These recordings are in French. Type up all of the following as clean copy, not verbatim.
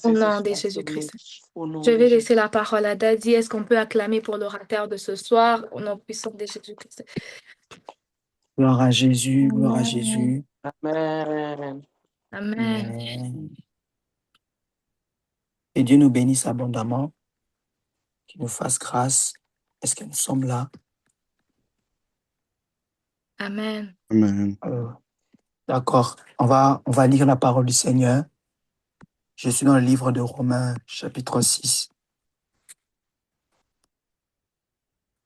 Au nom de Jésus-Christ. Je vais laisser la parole à Daddy. Est-ce qu'on peut acclamer pour l'orateur de ce soir au nom puissant de Jésus-Christ? Gloire à Jésus, gloire à Amen. Jésus. Amen. Amen. Amen. Et Dieu nous bénisse abondamment, qu'il nous fasse grâce. Est-ce que nous sommes là? Amen. Amen. D'accord, on va lire la parole du Seigneur. Je suis dans le livre de Romains, chapitre 6.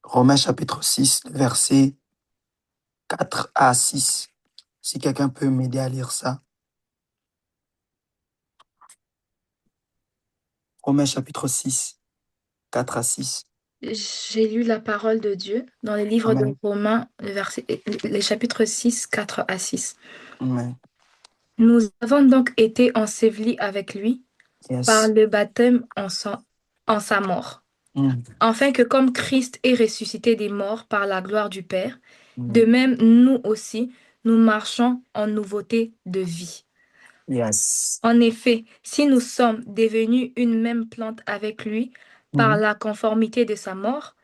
Romains, chapitre 6, versets 4 à 6. Si quelqu'un peut m'aider à lire ça. Romains, chapitre 6, 4 à 6. J'ai lu la parole de Dieu dans le livre Amen. de Romains, les chapitres 6, 4 à 6. Amen. Nous avons donc été ensevelis avec lui par Yes. le baptême en sa mort, afin que comme Christ est ressuscité des morts par la gloire du Père, de même nous aussi, nous marchons en nouveauté de vie. Yes. En effet, si nous sommes devenus une même plante avec lui par la conformité de sa mort,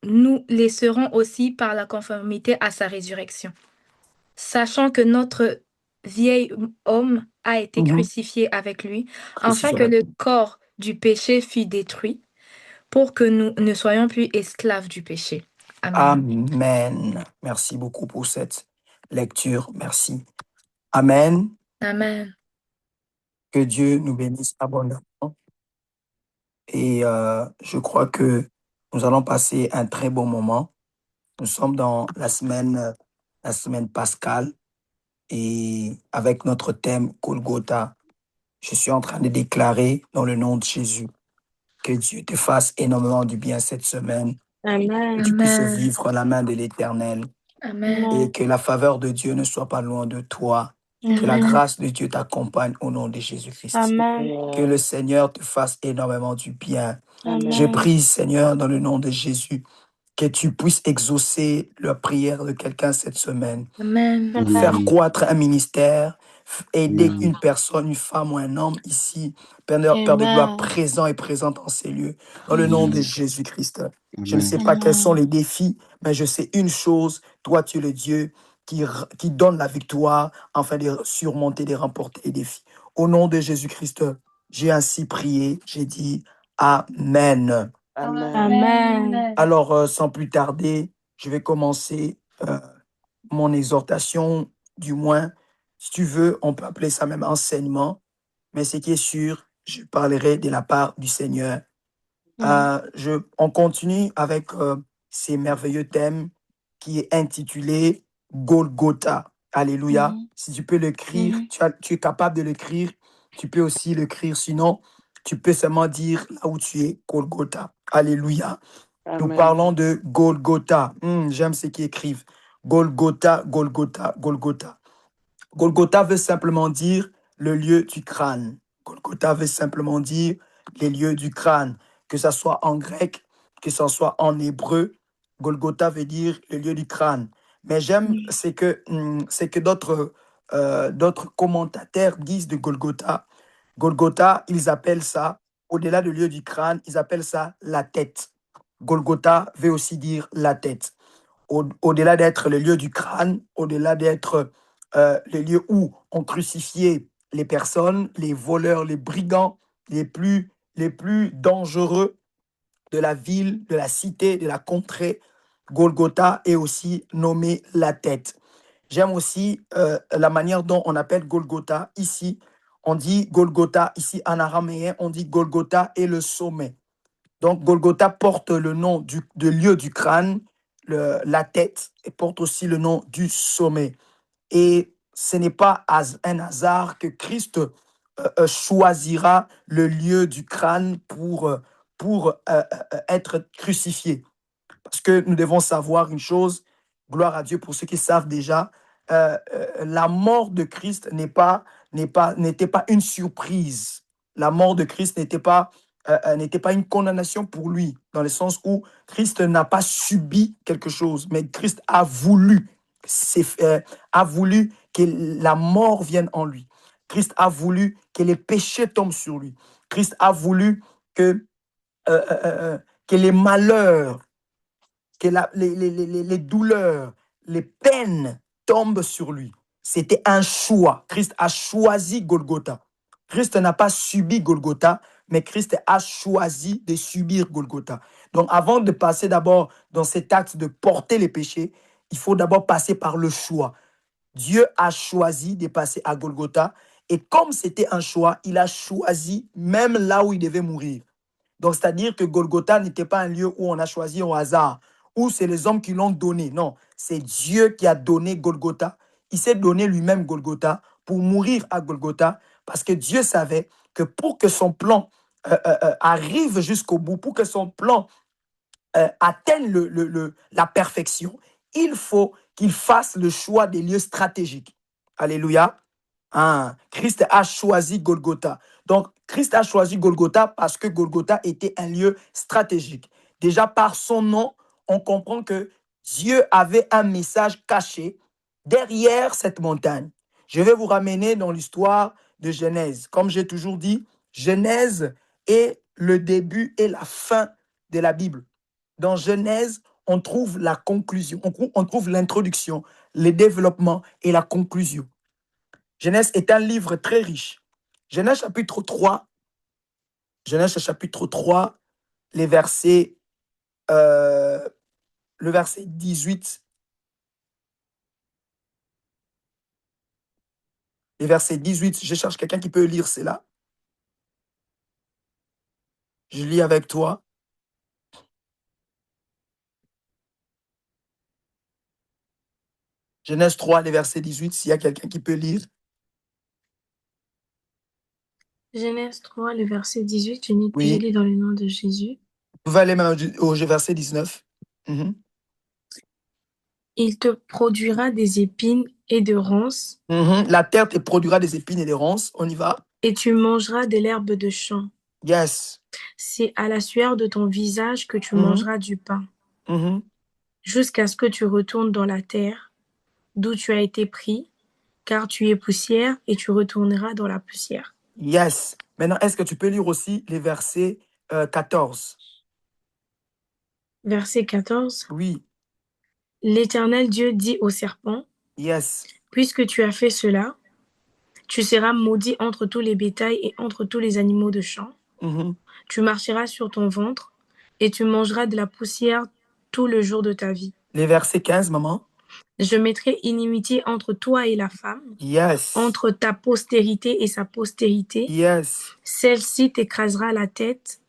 nous les serons aussi par la conformité à sa résurrection. Sachant que notre vieil homme a été crucifié avec lui, afin que le corps du péché fût détruit, pour que nous ne soyons plus esclaves du péché. Amen. Amen. Merci beaucoup pour cette lecture. Merci. Amen. Amen. Que Dieu nous bénisse abondamment. Et je crois que nous allons passer un très bon moment. Nous sommes dans la semaine pascale et avec notre thème Golgotha. Je suis en train de déclarer dans le nom de Jésus que Dieu te fasse énormément du bien cette semaine. Amen. Que tu puisses Amen. vivre la main de l'Éternel. Amen. Et que la faveur de Dieu ne soit pas loin de toi. Que la Amen. grâce de Dieu t'accompagne au nom de Jésus-Christ. Amen. Que le Seigneur te fasse énormément du bien. Amen. Je prie, Seigneur, dans le nom de Jésus, que tu puisses exaucer la prière de quelqu'un cette semaine. Amen. Faire croître un ministère, aider Amen. une personne, une femme ou un homme ici, Père de gloire, présent et présente en ces lieux, dans le nom de Jésus-Christ. Je ne sais pas quels sont les défis, mais je sais une chose, toi tu es le Dieu qui donne la victoire afin de surmonter, de remporter les défis. Au nom de Jésus-Christ, j'ai ainsi prié, j'ai dit Amen. Amen. Alors, sans plus tarder, je vais commencer mon exhortation, du moins, si tu veux, on peut appeler ça même enseignement, mais ce qui est sûr, je parlerai de la part du Seigneur. On continue avec ces merveilleux thèmes qui est intitulé Golgotha. Alléluia. Si tu peux l'écrire, tu es capable de l'écrire, tu peux aussi l'écrire, sinon, tu peux seulement dire là où tu es, Golgotha. Alléluia. Nous parlons de Golgotha. J'aime ceux qui écrivent. Golgotha, Golgotha, Golgotha. Golgotha veut simplement dire le lieu du crâne. Golgotha veut simplement dire les lieux du crâne. Que ce soit en grec, que ce soit en hébreu, Golgotha veut dire le lieu du crâne. Mais j'aime, c'est que d'autres commentateurs disent de Golgotha. Golgotha, ils appellent ça, au-delà du lieu du crâne, ils appellent ça la tête. Golgotha veut aussi dire la tête. Au-delà d'être le lieu du crâne, au-delà d'être le lieu où on crucifiait les personnes, les voleurs, les brigands les plus dangereux de la ville, de la cité, de la contrée, Golgotha est aussi nommé la tête. J'aime aussi la manière dont on appelle Golgotha ici. On dit Golgotha ici en araméen, on dit Golgotha et le sommet. Donc, Golgotha porte le nom du lieu du crâne, la tête, et porte aussi le nom du sommet. Et ce n'est pas un hasard que Christ choisira le lieu du crâne pour être crucifié. Parce que nous devons savoir une chose, gloire à Dieu pour ceux qui savent déjà, la mort de Christ n'était pas une surprise. La mort de Christ n'était pas une condamnation pour lui, dans le sens où Christ n'a pas subi quelque chose, mais Christ a voulu que la mort vienne en lui. Christ a voulu que les péchés tombent sur lui. Christ a voulu que, que les malheurs, que les douleurs, les peines tombent sur lui. C'était un choix. Christ a choisi Golgotha. Christ n'a pas subi Golgotha, mais Christ a choisi de subir Golgotha. Donc, avant de passer d'abord dans cet acte de porter les péchés, il faut d'abord passer par le choix. Dieu a choisi de passer à Golgotha. Et comme c'était un choix, il a choisi même là où il devait mourir. Donc, c'est-à-dire que Golgotha n'était pas un lieu où on a choisi au hasard, où c'est les hommes qui l'ont donné. Non, c'est Dieu qui a donné Golgotha. Il s'est donné lui-même Golgotha pour mourir à Golgotha, parce que Dieu savait que pour que son plan arrive jusqu'au bout, pour que son plan atteigne la perfection, il faut qu'il fasse le choix des lieux stratégiques. Alléluia. Ah, Christ a choisi Golgotha. Donc, Christ a choisi Golgotha parce que Golgotha était un lieu stratégique. Déjà, par son nom, on comprend que Dieu avait un message caché derrière cette montagne. Je vais vous ramener dans l'histoire de Genèse. Comme j'ai toujours dit, Genèse est le début et la fin de la Bible. Dans Genèse, on trouve la conclusion, on trouve l'introduction, le développement et la conclusion. Genèse est un livre très riche. Genèse chapitre 3, Genèse chapitre 3, les versets, le verset 18. Les versets 18, je cherche quelqu'un qui peut lire cela. Je lis avec toi. Genèse 3, les versets 18, s'il y a quelqu'un qui peut lire. Genèse 3, le verset 18, je Oui. lis dans le nom de Jésus. Vous pouvez aller même au verset 19. Il te produira des épines et de ronces. La terre te produira des épines et des ronces. On y va. Et tu mangeras de l'herbe de champ. Yes. C'est à la sueur de ton visage que tu mangeras du pain. Jusqu'à ce que tu retournes dans la terre, d'où tu as été pris, car tu es poussière et tu retourneras dans la poussière. Yes. Maintenant, est-ce que tu peux lire aussi les versets 14? Verset 14. Oui. L'Éternel Dieu dit au serpent, Yes. puisque tu as fait cela, tu seras maudit entre tous les bétails et entre tous les animaux de champ. Tu marcheras sur ton ventre et tu mangeras de la poussière tout le jour de ta vie. Les versets 15, maman. Je mettrai inimitié entre toi et la femme, Yes. entre ta postérité et sa postérité. Yes. Celle-ci t'écrasera la tête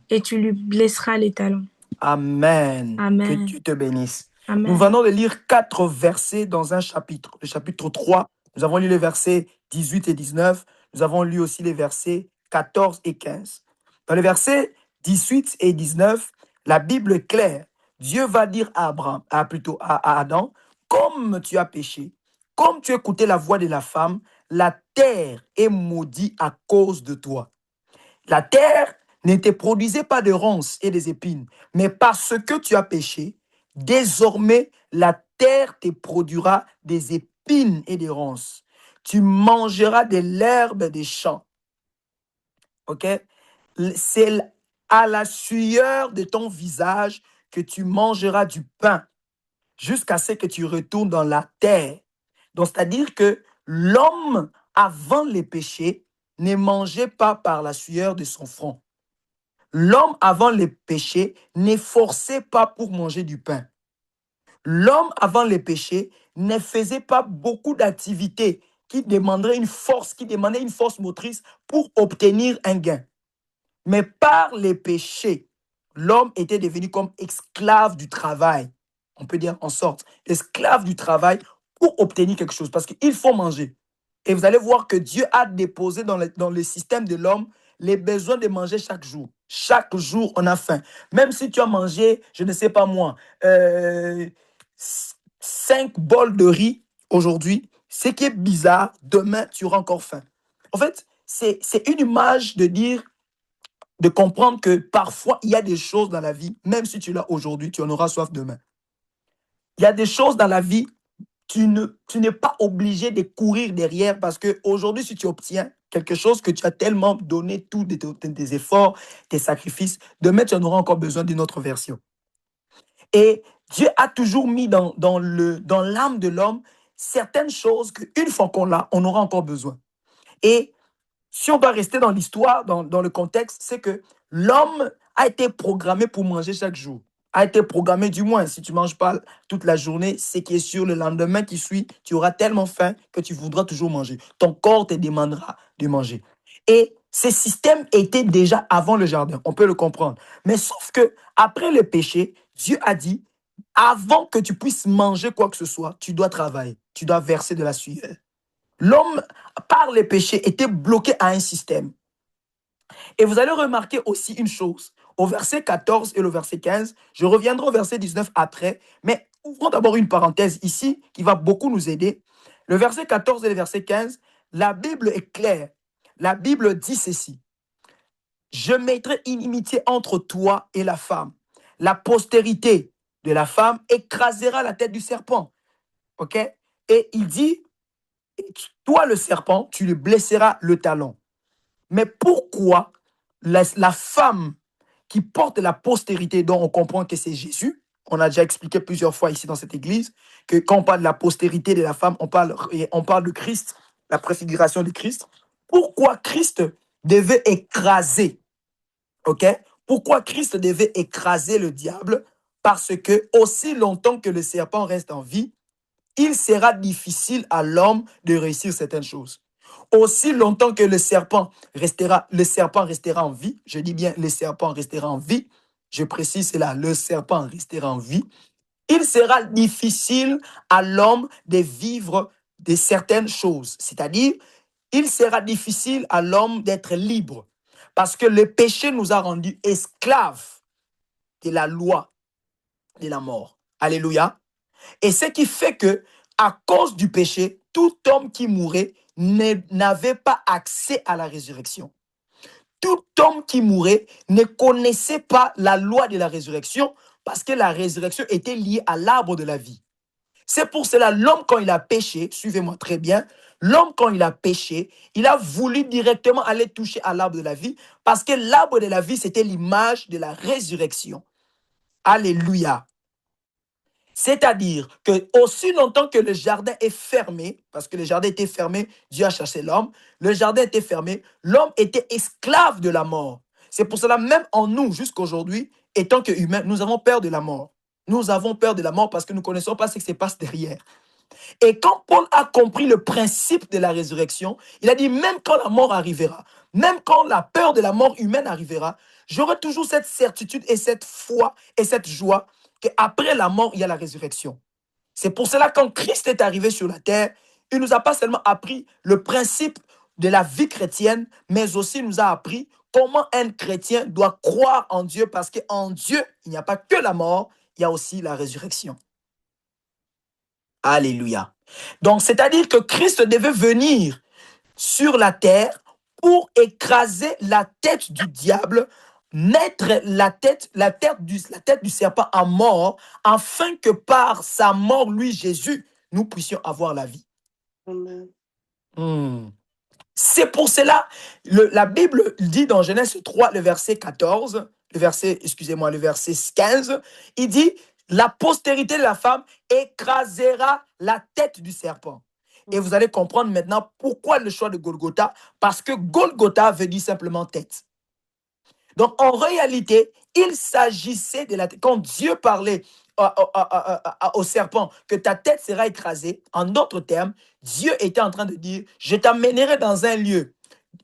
et tu lui blesseras les talons. Amen. Amen. Que Dieu te bénisse. Amen. Nous venons de lire 4 versets dans un chapitre. Le chapitre 3, nous avons lu les versets 18 et 19. Nous avons lu aussi les versets 14 et 15. Dans les versets 18 et 19, la Bible est claire. Dieu va dire à à Adam, comme tu as péché, comme tu as écouté la voix de la femme, la terre est maudite à cause de toi. La terre ne te produisait pas de ronces et des épines, mais parce que tu as péché, désormais la terre te produira des épines et des ronces. Tu mangeras de l'herbe des champs. Ok? C'est à la sueur de ton visage que tu mangeras du pain jusqu'à ce que tu retournes dans la terre. Donc, c'est-à-dire que l'homme, avant les péchés, ne mangeait pas par la sueur de son front. L'homme, avant les péchés, ne forçait pas pour manger du pain. L'homme, avant les péchés, ne faisait pas beaucoup d'activités qui demandaient une force motrice pour obtenir un gain. Mais par les péchés, l'homme était devenu comme esclave du travail. On peut dire en sorte, esclave du travail pour obtenir quelque chose, parce qu'il faut manger. Et vous allez voir que Dieu a déposé dans le système de l'homme les besoins de manger chaque jour. Chaque jour, on a faim. Même si tu as mangé, je ne sais pas moi, 5 bols de riz aujourd'hui, ce qui est bizarre, demain, tu auras encore faim. En fait, c'est une image de dire, de comprendre que parfois, il y a des choses dans la vie, même si tu l'as aujourd'hui, tu en auras soif demain. Il y a des choses dans la vie, tu n'es pas obligé de courir derrière parce qu'aujourd'hui, si tu obtiens quelque chose que tu as tellement donné tous tes efforts, tes sacrifices, demain, tu en auras encore besoin d'une autre version. Et Dieu a toujours mis dans l'âme de l'homme certaines choses qu'une fois qu'on l'a, on aura encore besoin. Et si on doit rester dans l'histoire, dans le contexte, c'est que l'homme a été programmé pour manger chaque jour. A été programmé, du moins, si tu ne manges pas toute la journée, c'est qui est sûr, le lendemain qui suit, tu auras tellement faim que tu voudras toujours manger. Ton corps te demandera de manger. Et ce système était déjà avant le jardin, on peut le comprendre. Mais sauf que après le péché, Dieu a dit, avant que tu puisses manger quoi que ce soit, tu dois travailler, tu dois verser de la sueur. L'homme, par les péchés, était bloqué à un système. Et vous allez remarquer aussi une chose. Au verset 14 et le verset 15, je reviendrai au verset 19 après, mais ouvrons d'abord une parenthèse ici qui va beaucoup nous aider. Le verset 14 et le verset 15, la Bible est claire. La Bible dit ceci. Je mettrai inimitié entre toi et la femme. La postérité de la femme écrasera la tête du serpent. OK? Et il dit, toi le serpent, tu lui blesseras le talon. Mais pourquoi la femme qui porte la postérité, dont on comprend que c'est Jésus, on a déjà expliqué plusieurs fois ici dans cette église, que quand on parle de la postérité de la femme, on parle de Christ, la préfiguration de Christ. Pourquoi Christ devait écraser, ok? Pourquoi Christ devait écraser le diable? Parce que aussi longtemps que le serpent reste en vie, il sera difficile à l'homme de réussir certaines choses. Aussi longtemps que le serpent restera en vie, je dis bien le serpent restera en vie, je précise cela, le serpent restera en vie, il sera difficile à l'homme de vivre de certaines choses. C'est-à-dire, il sera difficile à l'homme d'être libre parce que le péché nous a rendus esclaves de la loi de la mort. Alléluia. Et ce qui fait que, à cause du péché, tout homme qui mourait n'avait pas accès à la résurrection. Tout homme qui mourait ne connaissait pas la loi de la résurrection parce que la résurrection était liée à l'arbre de la vie. C'est pour cela, l'homme, quand il a péché, suivez-moi très bien, l'homme, quand il a péché, il a voulu directement aller toucher à l'arbre de la vie parce que l'arbre de la vie, c'était l'image de la résurrection. Alléluia. C'est-à-dire que aussi longtemps que le jardin est fermé, parce que le jardin était fermé, Dieu a chassé l'homme, le jardin était fermé, l'homme était esclave de la mort. C'est pour cela, même en nous, jusqu'aujourd'hui, étant qu'humains, nous avons peur de la mort. Nous avons peur de la mort parce que nous ne connaissons pas ce qui se passe derrière. Et quand Paul a compris le principe de la résurrection, il a dit, même quand la mort arrivera, même quand la peur de la mort humaine arrivera, j'aurai toujours cette certitude et cette foi et cette joie qu'après la mort, il y a la résurrection. C'est pour cela, quand Christ est arrivé sur la terre, il ne nous a pas seulement appris le principe de la vie chrétienne, mais aussi nous a appris comment un chrétien doit croire en Dieu, parce qu'en Dieu, il n'y a pas que la mort, il y a aussi la résurrection. Alléluia. Donc, c'est-à-dire que Christ devait venir sur la terre pour écraser la tête du diable, mettre la tête du serpent à mort, afin que par sa mort, lui, Jésus, nous puissions avoir la vie. Amen. C'est pour cela, la Bible dit dans Genèse 3, le verset 14, le verset 15, il dit, la postérité de la femme écrasera la tête du serpent. Et vous allez comprendre maintenant pourquoi le choix de Golgotha, parce que Golgotha veut dire simplement tête. Donc en réalité, il s'agissait de la tête. Quand Dieu parlait au serpent que ta tête sera écrasée, en d'autres termes, Dieu était en train de dire, je t'amènerai dans un lieu.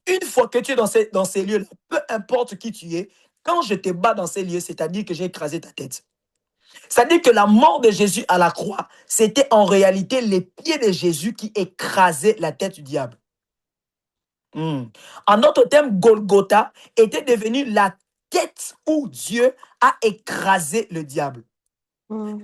Une fois que tu es dans ces lieux-là, peu importe qui tu es, quand je te bats dans ces lieux, c'est-à-dire que j'ai écrasé ta tête. C'est-à-dire que la mort de Jésus à la croix, c'était en réalité les pieds de Jésus qui écrasaient la tête du diable. En d'autres termes, Golgotha était devenu la tête où Dieu a écrasé le diable.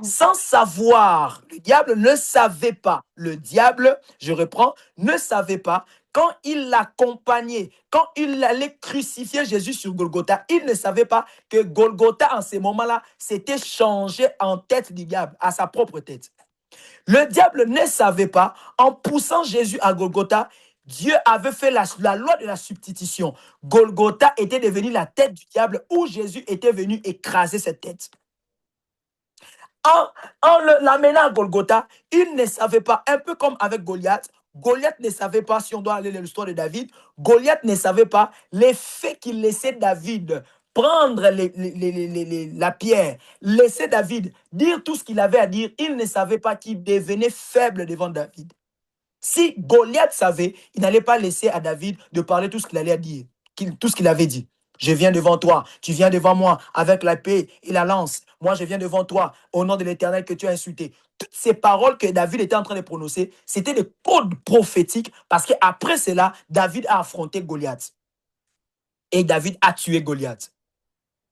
Sans savoir, le diable ne savait pas. Le diable, je reprends, ne savait pas. Quand il l'accompagnait, quand il allait crucifier Jésus sur Golgotha, il ne savait pas que Golgotha, en ces moments-là, s'était changé en tête du diable, à sa propre tête. Le diable ne savait pas, en poussant Jésus à Golgotha, Dieu avait fait la loi de la substitution. Golgotha était devenu la tête du diable où Jésus était venu écraser cette tête. En l'amenant à Golgotha, il ne savait pas, un peu comme avec Goliath, Goliath ne savait pas, si on doit aller dans l'histoire de David, Goliath ne savait pas l'effet qu'il laissait David prendre la pierre, laisser David dire tout ce qu'il avait à dire. Il ne savait pas qu'il devenait faible devant David. Si Goliath savait, il n'allait pas laisser à David de parler tout ce qu'il allait dire, tout ce qu'il avait dit. Je viens devant toi, tu viens devant moi avec la paix et la lance. Moi, je viens devant toi au nom de l'Éternel que tu as insulté. Toutes ces paroles que David était en train de prononcer, c'était des codes prophétiques parce qu'après cela, David a affronté Goliath. Et David a tué Goliath.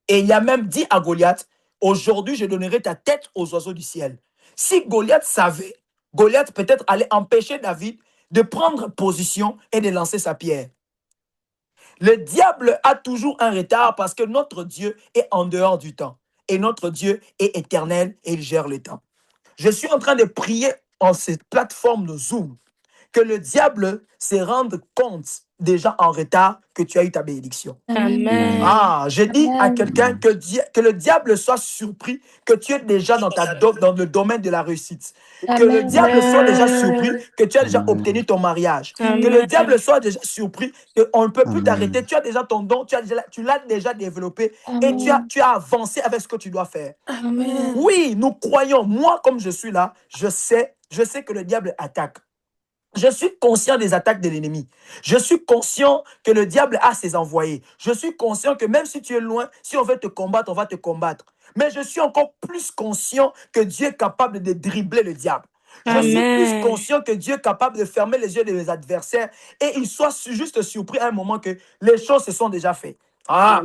Et il a même dit à Goliath, aujourd'hui, je donnerai ta tête aux oiseaux du ciel. Si Goliath savait, Goliath peut-être allait empêcher David de prendre position et de lancer sa pierre. Le diable a toujours un retard parce que notre Dieu est en dehors du temps. Et notre Dieu est éternel et il gère le temps. Je suis en train de prier en cette plateforme de Zoom que le diable se rende compte déjà en retard que tu as eu ta bénédiction. Amen. Ah, je dis à quelqu'un que le diable soit surpris que tu es déjà dans le domaine de la réussite. Que le diable soit déjà surpris que tu as déjà obtenu ton mariage. Que le diable soit déjà surpris qu'on ne peut plus t'arrêter. Tu as déjà ton don, tu l'as déjà développé et tu as avancé avec ce que tu dois faire. Amen. Oui, nous croyons. Moi, comme je suis là, je sais que le diable attaque. Je suis conscient des attaques de l'ennemi. Je suis conscient que le diable a ses envoyés. Je suis conscient que même si tu es loin, si on veut te combattre, on va te combattre. Mais je suis encore plus conscient que Dieu est capable de dribbler le diable. Je suis plus conscient que Dieu est capable de fermer les yeux de mes adversaires et ils soient juste surpris à un moment que les choses se sont déjà faites. Ah,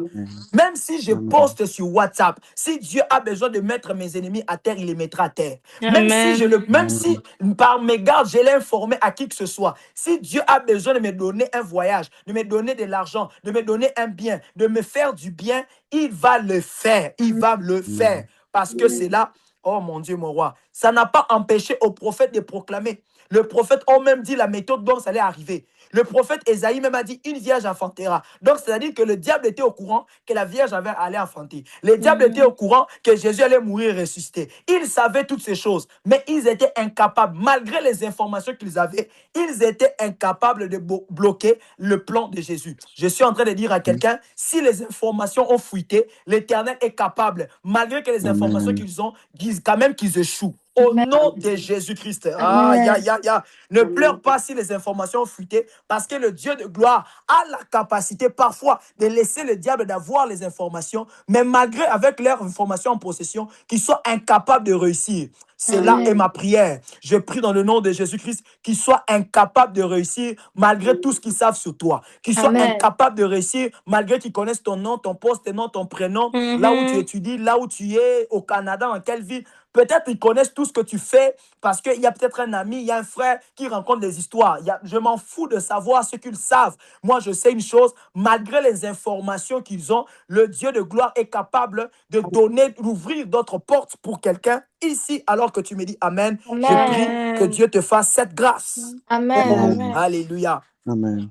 même si je poste sur WhatsApp, si Dieu a besoin de mettre mes ennemis à terre, il les mettra à terre. Même si par mes gardes, je l'ai informé à qui que ce soit. Si Dieu a besoin de me donner un voyage, de me donner de l'argent, de me donner un bien, de me faire du bien, il va le faire. Il va le faire. Parce que c'est là, oh mon Dieu, mon roi, ça n'a pas empêché au prophète de proclamer. Le prophète a même dit la méthode dont ça allait arriver. Le prophète Ésaïe même a dit une vierge enfantera. Donc, c'est-à-dire que le diable était au courant que la vierge allait enfanter. Le diable était au courant que Jésus allait mourir et ressusciter. Ils savaient toutes ces choses, mais ils étaient incapables, malgré les informations qu'ils avaient, ils étaient incapables de bloquer le plan de Jésus. Je suis en train de dire à quelqu'un, si les informations ont fuité, l'Éternel est capable, malgré que les informations qu'ils ont, disent quand même qu'ils échouent. Au nom de Jésus-Christ. Ne pleure pas si les informations ont fuité, parce que le Dieu de gloire a la capacité parfois de laisser le diable d'avoir les informations, mais malgré avec leurs informations en possession, qu'ils soient incapables de réussir. C'est là est ma prière. Je prie dans le nom de Jésus-Christ qu'ils soient incapables de réussir malgré tout ce qu'ils savent sur toi. Qu'ils soient incapables de réussir malgré qu'ils connaissent ton nom, ton poste, ton nom, ton prénom, là où tu étudies, là où tu es, au Canada, dans quelle ville. Peut-être ils connaissent tout ce que tu fais parce qu'il y a peut-être un ami, il y a un frère qui raconte des histoires. Je m'en fous de savoir ce qu'ils savent. Moi, je sais une chose, malgré les informations qu'ils ont, le Dieu de gloire est capable de donner, d'ouvrir d'autres portes pour quelqu'un ici, alors que tu me dis Amen. Je prie que Dieu te fasse cette grâce. Amen. Alléluia. Amen.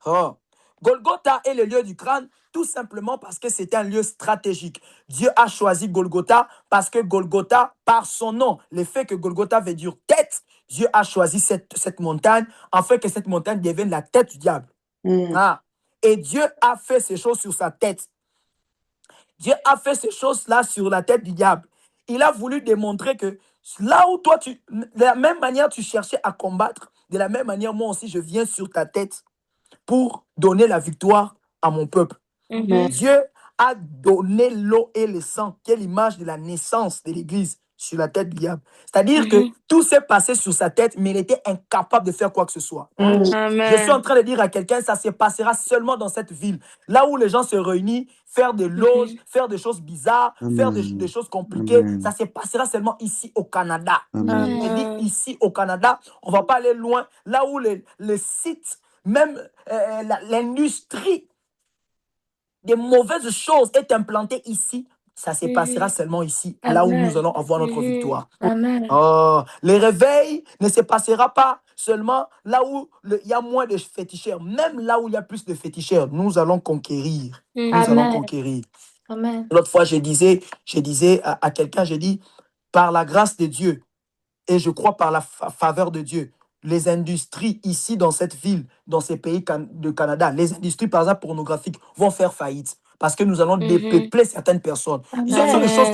Oh. Golgotha est le lieu du crâne, tout simplement parce que c'est un lieu stratégique. Dieu a choisi Golgotha parce que Golgotha, par son nom, le fait que Golgotha veut dire tête, Dieu a choisi cette montagne afin que cette montagne devienne la tête du diable. Ah. Et Dieu a fait ces choses sur sa tête. Dieu a fait ces choses-là sur la tête du diable. Il a voulu démontrer que là où toi, de la même manière tu cherchais à combattre, de la même manière, moi aussi, je viens sur ta tête pour donner la victoire à mon peuple. Dieu a donné l'eau et le sang, qui est l'image de la naissance de l'Église sur la tête du diable. C'est-à-dire que tout s'est passé sur sa tête, mais il était incapable de faire quoi que ce soit. Je suis en train de dire à quelqu'un, ça se passera seulement dans cette ville. Là où les gens se réunissent, faire des loges, faire des choses bizarres, faire des choses compliquées, ça se passera seulement ici au Canada. Je dis ici au Canada, on ne va pas aller loin. Là où les sites, même l'industrie des mauvaises choses est implantée ici, ça se passera seulement ici, là où nous allons avoir notre victoire. Amen. Oh, les réveils ne se passera pas seulement là où il y a moins de féticheurs. Même là où il y a plus de féticheurs, nous allons conquérir. Nous allons Amen. conquérir. Amen. L'autre fois, je disais à quelqu'un, j'ai dit, par la grâce de Dieu, et je crois par la faveur de Dieu, les industries ici dans cette ville, dans ces pays de Canada, les industries par exemple pornographiques vont faire faillite parce que nous allons dépeupler certaines personnes. Ce sont des choses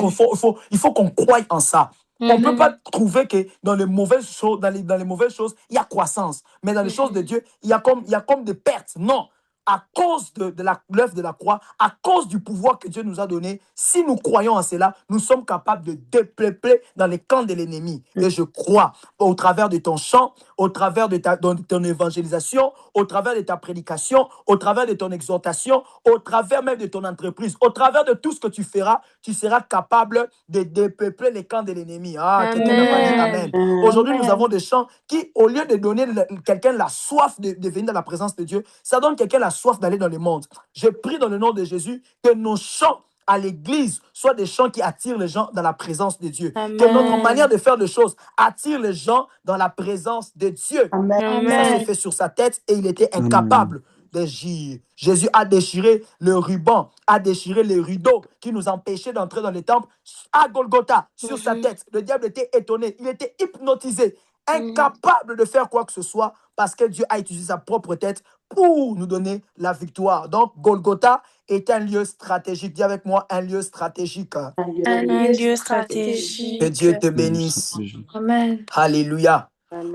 il faut qu'on croie en ça. On ne peut pas trouver que dans les mauvaises choses, dans les mauvaises choses, il y a croissance. Mais dans les choses de Dieu, il y a comme des pertes. Non. À cause de l'œuvre de la croix, à cause du pouvoir que Dieu nous a donné, si nous croyons en cela, nous sommes capables de dépeupler dans les camps de l'ennemi. Et je crois, au travers de ton chant, au travers de ton évangélisation, au travers de ta prédication, au travers de ton exhortation, au travers même de ton entreprise, au travers de tout ce que tu feras, tu seras capable de dépeupler les camps de l'ennemi. Ah, quelqu'un n'a pas dit Amen. Aujourd'hui, nous avons des chants qui, au lieu de donner quelqu'un la soif de venir dans la présence de Dieu, ça donne quelqu'un la soif d'aller dans le monde. Je prie dans le nom de Jésus que nos chants à l'église soient des chants qui attirent les gens dans la présence de Dieu. Amen. Que notre manière de faire les choses attire les gens dans la présence de Dieu. Amen. Ça s'est fait sur sa tête et il était incapable d'agir. Jésus a déchiré le ruban, a déchiré les rideaux qui nous empêchaient d'entrer dans les temples. À Golgotha, sur sa tête, le diable était étonné, il était hypnotisé, incapable de faire quoi que ce soit parce que Dieu a utilisé sa propre tête pour nous donner la victoire. Donc, Golgotha est un lieu stratégique. Dis avec moi, un lieu stratégique. Un lieu stratégique. Que Dieu te bénisse. Amen. Alléluia.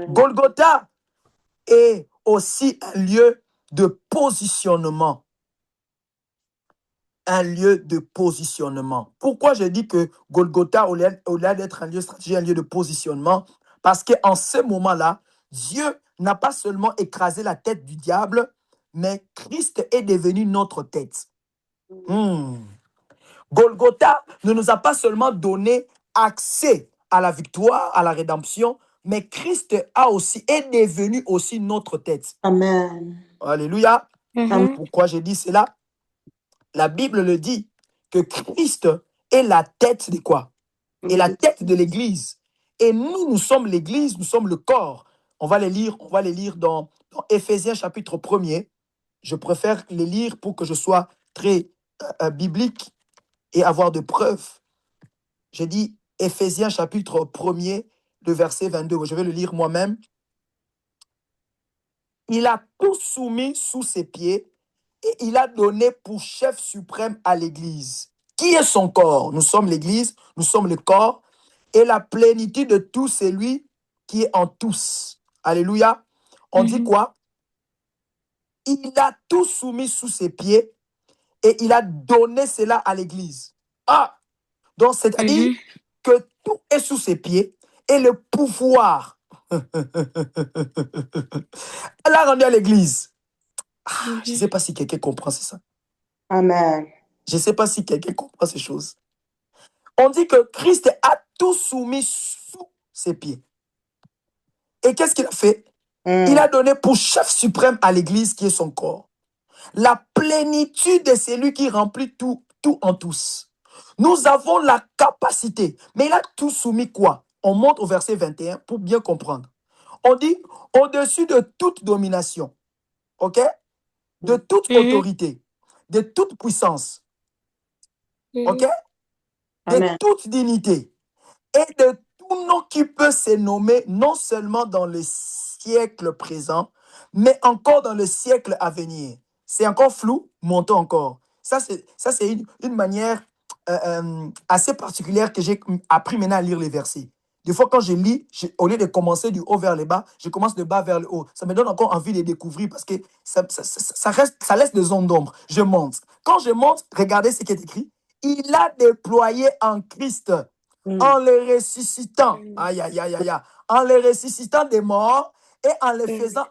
Golgotha est aussi un lieu de positionnement. Un lieu de positionnement. Pourquoi je dis que Golgotha, au-delà d'être un lieu stratégique, un lieu de positionnement? Parce qu'en ce moment-là, Dieu n'a pas seulement écrasé la tête du diable, mais Christ est devenu notre tête. Golgotha ne nous a pas seulement donné accès à la victoire, à la rédemption, mais Christ est devenu aussi notre tête. Amen. Alléluia. Pourquoi j'ai dit cela? La Bible le dit, que Christ est la tête de quoi? Et la tête de l'Église. Et nous sommes l'Église, nous sommes le corps. On va les lire dans Éphésiens chapitre 1er. Je préfère les lire pour que je sois très biblique et avoir de preuves. J'ai dit Éphésiens chapitre 1er, le verset 22. Je vais le lire moi-même. Il a tout soumis sous ses pieds et il a donné pour chef suprême à l'Église. Qui est son corps? Nous sommes l'Église, nous sommes le corps. Et la plénitude de tout, c'est lui qui est en tous. Alléluia. On dit quoi? Il a tout soumis sous ses pieds et il a donné cela à l'Église. Ah! Donc, c'est-à-dire que tout est sous ses pieds et le pouvoir. Elle a rendu à l'Église. Je ne sais pas si quelqu'un comprend, c'est ça. Amen. Je ne sais pas si quelqu'un comprend ces choses. On dit que Christ a tout soumis sous ses pieds. Et qu'est-ce qu'il a fait? Il a donné pour chef suprême à l'Église qui est son corps. La plénitude de celui qui remplit tout en tous. Nous avons la capacité. Mais il a tout soumis quoi? On monte au verset 21 pour bien comprendre. On dit au-dessus de toute domination. OK? De toute autorité. De toute puissance. OK? De toute dignité. Et de tout nom qui peut se nommer non seulement dans le siècle présent, mais encore dans le siècle à venir. C'est encore flou, montons encore. Ça, c'est une manière assez particulière que j'ai appris maintenant à lire les versets. Des fois, quand je lis, au lieu de commencer du haut vers le bas, je commence de bas vers le haut. Ça me donne encore envie de découvrir parce que ça laisse des zones d'ombre. Je monte. Quand je monte, regardez ce qui est écrit. Il a déployé en Christ, en le ressuscitant, aïe, aïe, aïe, aïe, en le ressuscitant des morts et en le faisant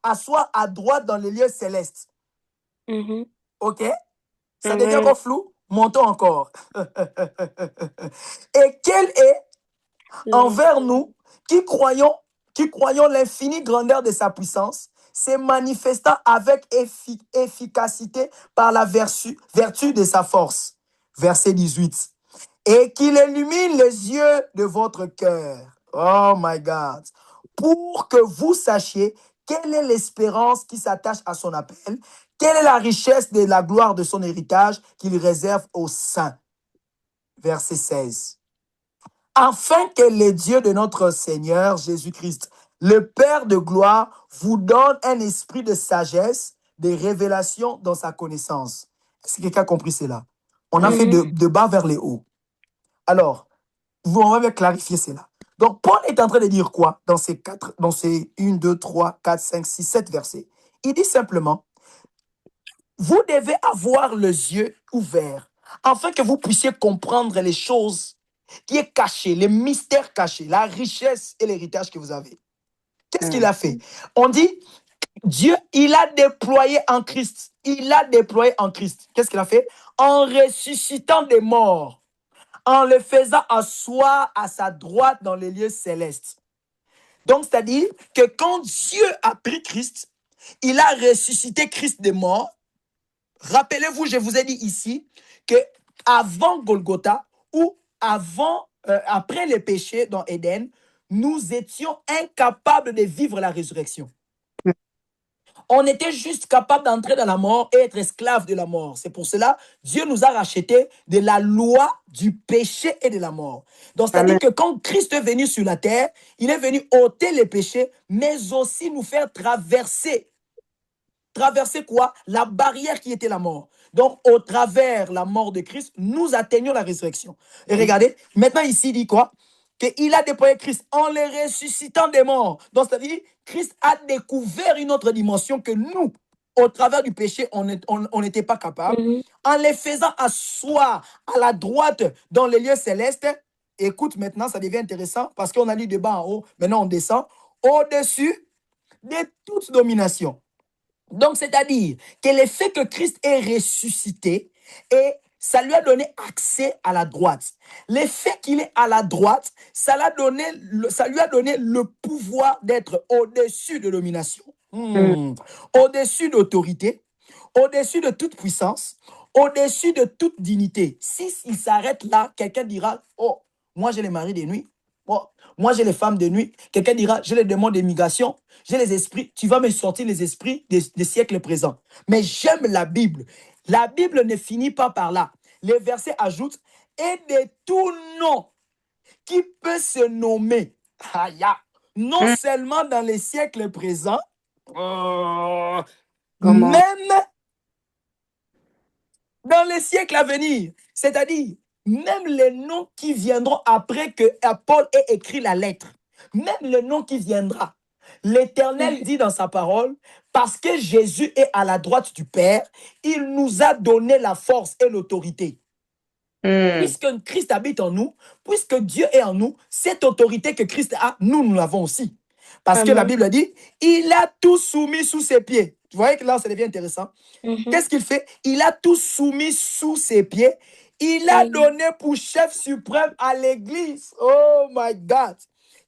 asseoir à droite dans les lieux célestes. OK? Ça devient encore flou? Montons encore. Et quel est envers nous qui croyons l'infinie grandeur de sa puissance, se manifestant avec efficacité par la vertu de sa force. verset 18. Et qu'il illumine les yeux de votre cœur. Oh my God. Pour que vous sachiez quelle est l'espérance qui s'attache à son appel, quelle est la richesse de la gloire de son héritage qu'il réserve aux saints. Verset 16. Afin que le Dieu de notre Seigneur Jésus-Christ, le Père de gloire, vous donne un esprit de sagesse, de révélation dans sa connaissance. Est-ce que quelqu'un a compris cela? On a fait de bas vers les hauts. Alors, on va clarifier cela. Donc, Paul est en train de dire quoi dans ces 1, 2, 3, 4, 5, 6, 7 versets? Il dit simplement, vous devez avoir les yeux ouverts afin que vous puissiez comprendre les choses qui est cachées, les mystères cachés, la richesse et l'héritage que vous avez. Qu'est-ce qu'il a fait? On dit, Dieu, il a déployé en Christ. Il a déployé en Christ. Qu'est-ce qu'il a fait? En ressuscitant des morts, en le faisant asseoir à sa droite dans les lieux célestes. Donc, c'est-à-dire que quand Dieu a pris Christ, il a ressuscité Christ des morts. Rappelez-vous, je vous ai dit ici que avant Golgotha ou après les péchés dans Éden, nous étions incapables de vivre la résurrection. On était juste capable d'entrer dans la mort et être esclave de la mort. C'est pour cela Dieu nous a rachetés de la loi du péché et de la mort. Donc, c'est-à-dire que quand Christ est venu sur la terre, il est venu ôter les péchés, mais aussi nous faire traverser. Traverser quoi? La barrière qui était la mort. Donc, au travers la mort de Christ, nous atteignons la résurrection. Et regardez, maintenant ici, il dit quoi? Qu'il a déployé Christ en le ressuscitant des morts. Donc, c'est-à-dire, Christ a découvert une autre dimension que nous, au travers du péché, on n'était pas capable. En les faisant asseoir à la droite dans les lieux célestes. Écoute, maintenant, ça devient intéressant parce qu'on a lu de bas en haut. Maintenant, on descend au-dessus de toute domination. Donc, c'est-à-dire que le fait que Christ est ressuscité, et ça lui a donné accès à la droite. Le fait qu'il est à la droite, ça lui a donné le pouvoir d'être au-dessus de domination, au-dessus d'autorité, au-dessus de toute puissance, au-dessus de toute dignité. Si il s'arrête là, quelqu'un dira, oh, moi j'ai les maris de nuit. Oh, moi, j'ai les femmes de nuit. Quelqu'un dira, j'ai les démons d'immigration, j'ai les esprits. Tu vas me sortir les esprits des siècles présents. Mais j'aime la Bible. La Bible ne finit pas par là. Les versets ajoutent, et de tout nom qui peut se nommer, non seulement dans les siècles présents, même dans les siècles à venir. C'est-à-dire, même les noms qui viendront après que Paul ait écrit la lettre, même le nom qui viendra, l'Éternel dit dans sa parole, parce que Jésus est à la droite du Père, il nous a donné la force et l'autorité. Puisque Christ habite en nous, puisque Dieu est en nous, cette autorité que Christ a, nous l'avons aussi. Parce que la Bible dit, il a tout soumis sous ses pieds. Vous voyez que là, ça devient intéressant. Qu'est-ce qu'il fait? Il a tout soumis sous ses pieds. Il a donné pour chef suprême à l'Église. Oh my God.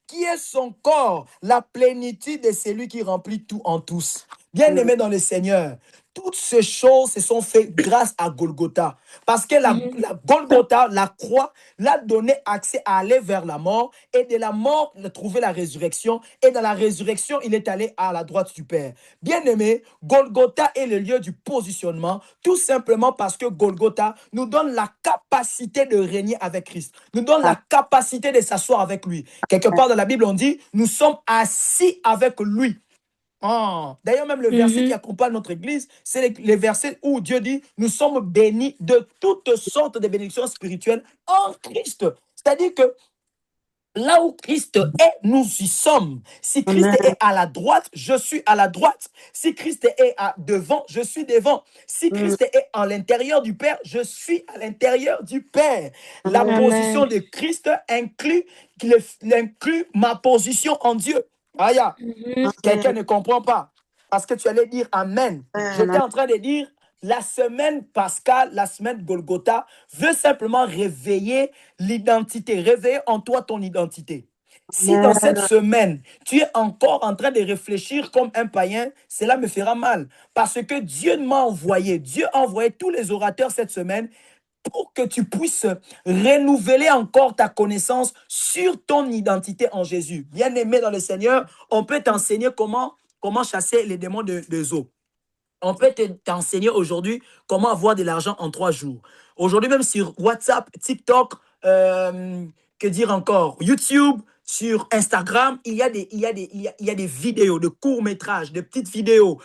Qui est son corps, la plénitude de celui qui remplit tout en tous. Bien-aimés dans le Seigneur, toutes ces choses se sont faites grâce à Golgotha. Parce que la Golgotha, la croix, l'a donné accès à aller vers la mort. Et de la mort, il a trouvé la résurrection. Et dans la résurrection, il est allé à la droite du Père. Bien-aimés, Golgotha est le lieu du positionnement. Tout simplement parce que Golgotha nous donne la capacité de régner avec Christ. Nous donne la capacité de s'asseoir avec lui. Quelque part dans la Bible, on dit, nous sommes assis avec lui. D'ailleurs, même le verset qui accompagne notre église, c'est le verset où Dieu dit, nous sommes bénis de toutes sortes de bénédictions spirituelles en Christ. C'est-à-dire que là où Christ est, nous y sommes. Si Christ est à la droite, je suis à la droite. Si Christ est devant, je suis devant. Si Christ est à l'intérieur du Père, je suis à l'intérieur du Père. La position de Christ inclut ma position en Dieu. Quelqu'un ne comprend pas. Parce que tu allais dire Amen. J'étais en train de dire la semaine pascale, la semaine Golgotha, veut simplement réveiller l'identité, réveiller en toi ton identité. Si dans cette semaine, tu es encore en train de réfléchir comme un païen, cela me fera mal. Parce que Dieu m'a envoyé, Dieu a envoyé tous les orateurs cette semaine pour que tu puisses renouveler encore ta connaissance sur ton identité en Jésus. Bien-aimé dans le Seigneur, on peut t'enseigner comment chasser les démons de Zo. On peut t'enseigner aujourd'hui comment avoir de l'argent en 3 jours. Aujourd'hui, même sur WhatsApp, TikTok, que dire encore, YouTube, sur Instagram, il y a des vidéos, de courts-métrages, de petites vidéos,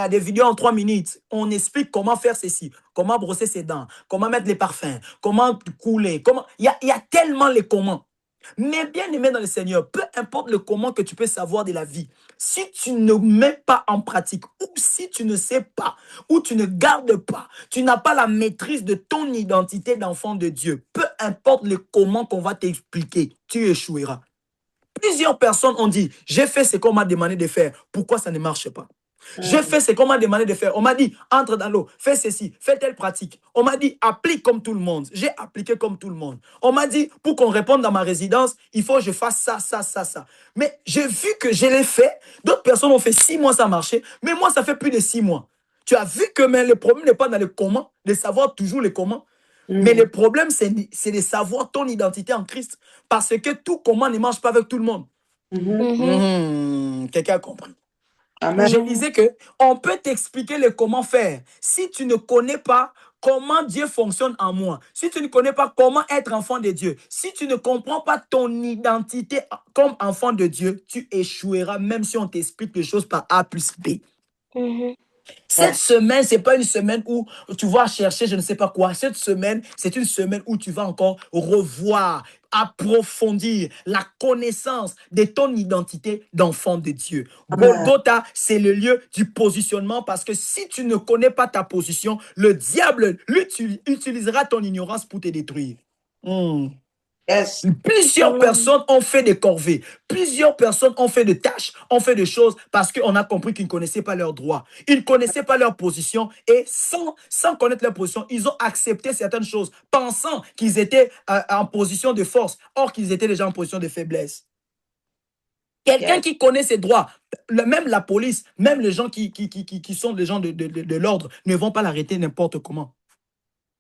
des vidéos en 3 minutes. On explique comment faire ceci, comment brosser ses dents, comment mettre les parfums, comment couler. Il y a tellement les comment. Mais bien aimé dans le Seigneur, peu importe le comment que tu peux savoir de la vie, si tu ne mets pas en pratique, ou si tu ne sais pas, ou tu ne gardes pas, tu n'as pas la maîtrise de ton identité d'enfant de Dieu, peu importe le comment qu'on va t'expliquer, tu échoueras. Plusieurs personnes ont dit, j'ai fait ce qu'on m'a demandé de faire, pourquoi ça ne marche pas? J'ai fait ce qu'on m'a demandé de faire. On m'a dit, entre dans l'eau, fais ceci, fais telle pratique. On m'a dit, applique comme tout le monde. J'ai appliqué comme tout le monde. On m'a dit, pour qu'on réponde dans ma résidence, il faut que je fasse ça, ça, ça, ça. Mais j'ai vu que je l'ai fait. D'autres personnes ont fait 6 mois, ça a marché. Mais moi, ça fait plus de 6 mois. Tu as vu que le problème n'est pas dans le comment, de savoir toujours le comment. Mais le problème, c'est de savoir ton identité en Christ. Parce que tout comment ne marche pas avec tout le monde. Quelqu'un a compris? Amen. Je disais que on peut t'expliquer le comment faire. Si tu ne connais pas comment Dieu fonctionne en moi, si tu ne connais pas comment être enfant de Dieu, si tu ne comprends pas ton identité comme enfant de Dieu, tu échoueras même si on t'explique les choses par A plus B. Cette semaine, ce n'est pas une semaine où tu vas chercher je ne sais pas quoi. Cette semaine, c'est une semaine où tu vas encore revoir, approfondir la connaissance de ton identité d'enfant de Dieu. Golgotha, c'est le lieu du positionnement parce que si tu ne connais pas ta position, le diable utilisera ton ignorance pour te détruire. Yes. Plusieurs personnes ont fait des corvées. Plusieurs personnes ont fait des tâches, ont fait des choses parce qu'on a compris qu'ils ne connaissaient pas leurs droits. Ils ne connaissaient pas leur position et sans connaître leur position, ils ont accepté certaines choses pensant qu'ils étaient en position de force, or qu'ils étaient déjà en position de faiblesse. Quelqu'un qui connaît ses droits, même la police, même les gens qui sont des gens de l'ordre ne vont pas l'arrêter n'importe comment.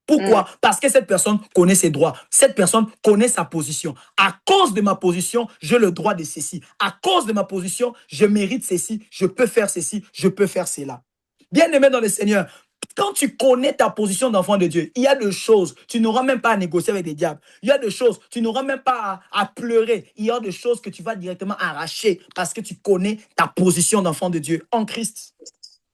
Pourquoi? Parce que cette personne connaît ses droits. Cette personne connaît sa position. À cause de ma position, j'ai le droit de ceci. À cause de ma position, je mérite ceci. Je peux faire ceci. Je peux faire cela. Bien-aimé dans le Seigneur, quand tu connais ta position d'enfant de Dieu, il y a des choses, tu n'auras même pas à négocier avec des diables. Il y a des choses, tu n'auras même pas à pleurer. Il y a des choses que tu vas directement arracher parce que tu connais ta position d'enfant de Dieu en Christ.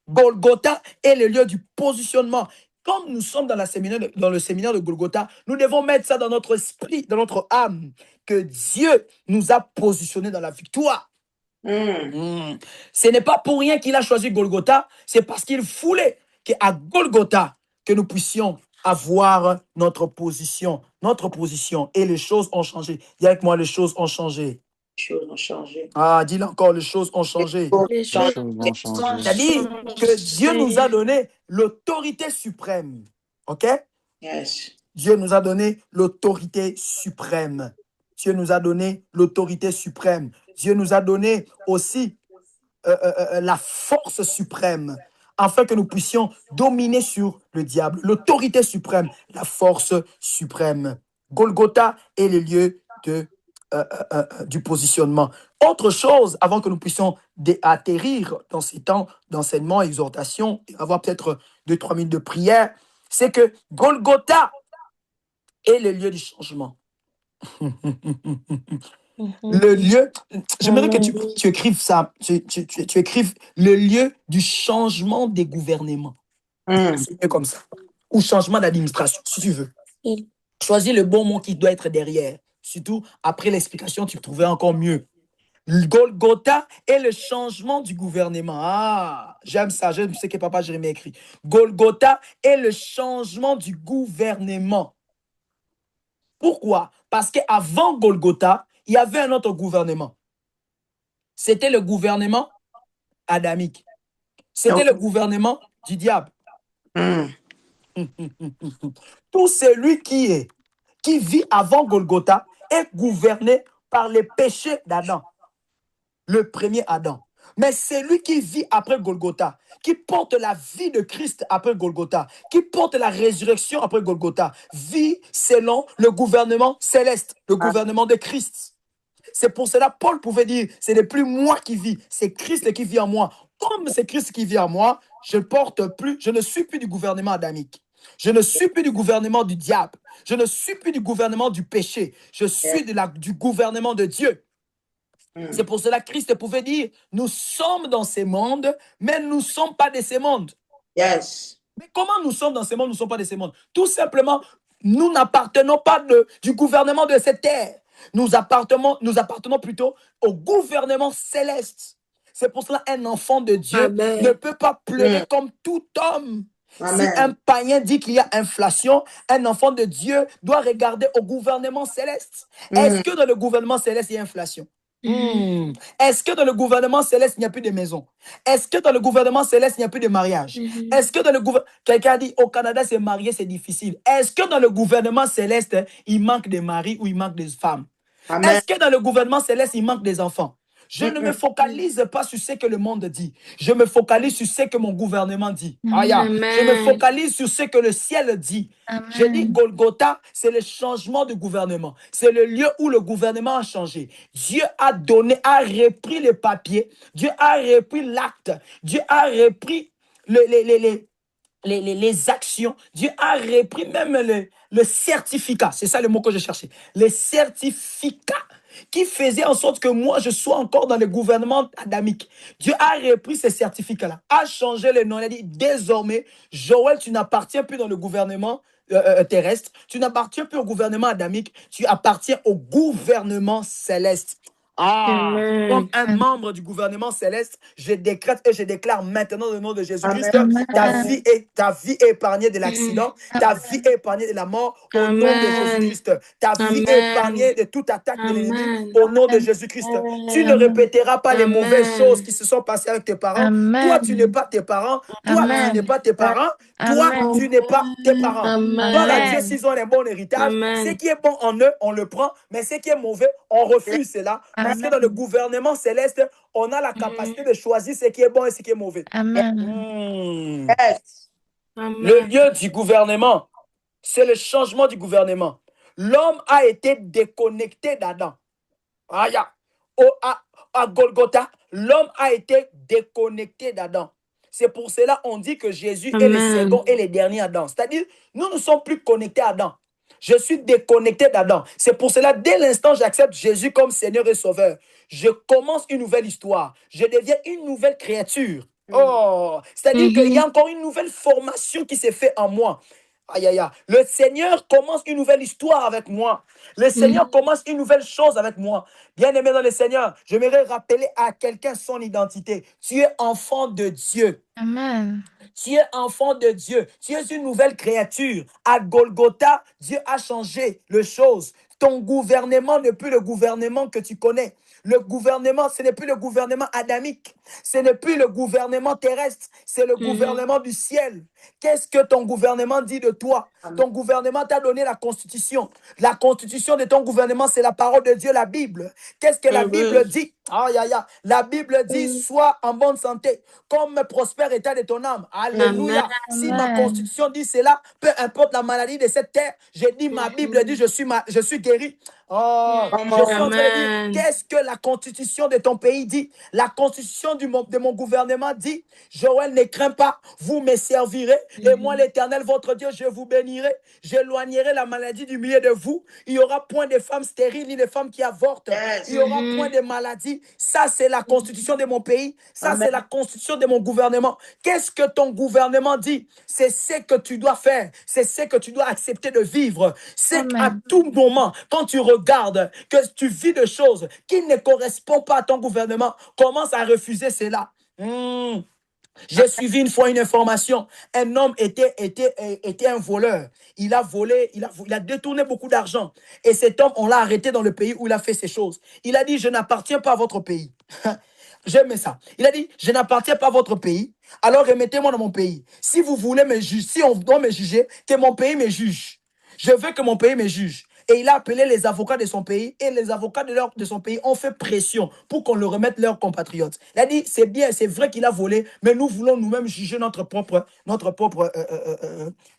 Golgotha est le lieu du positionnement. Comme nous sommes dans le séminaire de Golgotha, nous devons mettre ça dans notre esprit, dans notre âme, que Dieu nous a positionnés dans la victoire. Ce n'est pas pour rien qu'il a choisi Golgotha, c'est parce qu'il voulait qu'à Golgotha, que nous puissions avoir notre position. Et les choses ont changé. Dis avec moi, les choses ont changé. Les choses ont changé. Ah, dis-le encore, les choses ont changé. Les choses ont changé. C'est-à-dire que Dieu nous a donné l'autorité suprême. OK? Yes. Dieu nous a donné l'autorité suprême. Dieu nous a donné l'autorité suprême. Dieu nous a donné aussi la force suprême afin que nous puissions dominer sur le diable. L'autorité suprême, la force suprême. Golgotha est le lieu du positionnement. Autre chose, avant que nous puissions atterrir dans ces temps d'enseignement, exhortation, et avoir peut-être 2-3 minutes de prière, c'est que Golgotha est le lieu du changement. Le lieu, j'aimerais que tu écrives ça, tu écrives le lieu du changement des gouvernements. C'est comme ça. Ou changement d'administration, si tu veux. Choisis le bon mot qui doit être derrière. Surtout, après l'explication, tu trouveras encore mieux. Golgotha est le changement du gouvernement. Ah, j'aime ça, j'aime ce que Papa Jérémie écrit. Golgotha est le changement du gouvernement. Pourquoi? Parce qu'avant Golgotha, il y avait un autre gouvernement. C'était le gouvernement adamique. C'était le gouvernement du diable. Tout celui qui vit avant Golgotha est gouverné par les péchés d'Adam. Le premier Adam. Mais c'est lui qui vit après Golgotha, qui porte la vie de Christ après Golgotha, qui porte la résurrection après Golgotha, vit selon le gouvernement céleste, le gouvernement de Christ. C'est pour cela Paul pouvait dire, ce n'est plus moi qui vis, c'est Christ qui vit en moi. Comme c'est Christ qui vit en moi, je ne suis plus du gouvernement adamique. Je ne suis plus du gouvernement du diable. Je ne suis plus du gouvernement du péché. Je suis du gouvernement de Dieu. C'est pour cela que Christ pouvait dire, nous sommes dans ces mondes, mais nous ne sommes pas de ces mondes. Yes. Mais comment nous sommes dans ces mondes, nous ne sommes pas de ces mondes? Tout simplement, nous n'appartenons pas du gouvernement de cette terre. Nous appartenons plutôt au gouvernement céleste. C'est pour cela qu'un enfant de Dieu ne peut pas pleurer comme tout homme. Amen. Si un païen dit qu'il y a inflation, un enfant de Dieu doit regarder au gouvernement céleste. Est-ce que dans le gouvernement céleste, il y a inflation? Est-ce que dans le gouvernement céleste, il n'y a plus de maison? Est-ce que dans le gouvernement céleste, il n'y a plus de mariage? Est-ce que dans le gouvernement... Quelqu'un a dit, au Canada, c'est marier, c'est difficile. Est-ce que dans le gouvernement céleste, il manque des maris ou il manque des femmes? Est-ce que dans le gouvernement céleste, il manque des enfants? Je ne me focalise pas sur ce que le monde dit. Je me focalise sur ce que mon gouvernement dit. Je me focalise sur ce que le ciel dit. Amen. Je dis Golgotha, c'est le changement de gouvernement. C'est le lieu où le gouvernement a changé. Dieu a repris les papiers. Dieu a repris l'acte. Dieu a repris les actions. Dieu a repris même le certificat. C'est ça le mot que je cherchais. Les certificats qui faisait en sorte que moi, je sois encore dans le gouvernement adamique. Dieu a repris ces certificats-là, a changé le nom. Il a dit, désormais, Joël, tu n'appartiens plus dans le gouvernement terrestre, tu n'appartiens plus au gouvernement adamique, tu appartiens au gouvernement céleste. Comme un membre du gouvernement céleste, je décrète et je déclare maintenant le nom de Jésus-Christ, ta vie est épargnée de l'accident, ta vie est épargnée de la mort au nom de Jésus-Christ. Ta vie est épargnée de toute attaque de l'ennemi au nom de Jésus-Christ. Tu ne répéteras pas les mauvaises choses qui se sont passées avec tes parents. Toi, tu n'es pas tes parents. Toi, tu n'es pas tes parents. Toi, tu n'es pas tes parents. Voilà, Dieu, s'ils ont un bon héritage, ce qui est bon en eux, on le prend, mais ce qui est mauvais, on refuse cela. Parce que dans le gouvernement céleste, on a la capacité de choisir ce qui est bon et ce qui est mauvais. Amen. Yes. Le lieu du gouvernement, c'est le changement du gouvernement. L'homme a été déconnecté d'Adam. À Golgotha, l'homme a été déconnecté d'Adam. C'est pour cela qu'on dit que Jésus est le second et le dernier Adam. C'est-à-dire, nous ne sommes plus connectés à Adam. Je suis déconnecté d'Adam. C'est pour cela, dès l'instant j'accepte Jésus comme Seigneur et Sauveur, je commence une nouvelle histoire. Je deviens une nouvelle créature. C'est-à-dire qu'il y a encore une nouvelle formation qui s'est faite en moi. Le Seigneur commence une nouvelle histoire avec moi. Le Seigneur commence une nouvelle chose avec moi. Bien-aimé dans le Seigneur, j'aimerais rappeler à quelqu'un son identité. Tu es enfant de Dieu. Amen. Tu es enfant de Dieu. Tu es une nouvelle créature. À Golgotha, Dieu a changé les choses. Ton gouvernement n'est plus le gouvernement que tu connais. Le gouvernement, ce n'est plus le gouvernement adamique. Ce n'est plus le gouvernement terrestre. C'est le gouvernement du ciel. Qu'est-ce que ton gouvernement dit de toi? Ton gouvernement t'a donné la constitution. La constitution de ton gouvernement, c'est la parole de Dieu, la Bible. Qu'est-ce que la Bible dit? La Bible dit, sois en bonne santé, comme prospère état de ton âme. Alléluia. Si ma constitution dit cela, peu importe la maladie de cette terre, j'ai dit, ma Bible dit, je suis guéri. Je suis en train de dire, qu'est-ce que la constitution de ton pays dit? La constitution de mon gouvernement dit, Joël, ne crains pas, vous me servirez, et moi, l'Éternel, votre Dieu, je vous bénirai. J'éloignerai la maladie du milieu de vous. Il n'y aura point de femmes stériles, ni de femmes qui avortent. Il n'y aura point de maladies. Ça, c'est la constitution de mon pays. Ça, c'est la constitution de mon gouvernement. Qu'est-ce que ton gouvernement dit? C'est ce que tu dois faire. C'est ce que tu dois accepter de vivre. C'est qu'à tout moment, quand tu regardes que tu vis des choses qui ne correspondent pas à ton gouvernement, commence à refuser cela. J'ai suivi une fois une information. Un homme était un voleur. Il a volé, il a détourné beaucoup d'argent. Et cet homme, on l'a arrêté dans le pays où il a fait ces choses. Il a dit, je n'appartiens pas à votre pays. J'aime ça. Il a dit, je n'appartiens pas à votre pays. Alors remettez-moi dans mon pays. Si vous voulez me juger, si on doit me juger, que mon pays me juge. Je veux que mon pays me juge. Et il a appelé les avocats de son pays. Et les avocats de son pays ont fait pression pour qu'on le remette leurs compatriotes. Il a dit, c'est bien, c'est vrai qu'il a volé, mais nous voulons nous-mêmes juger notre propre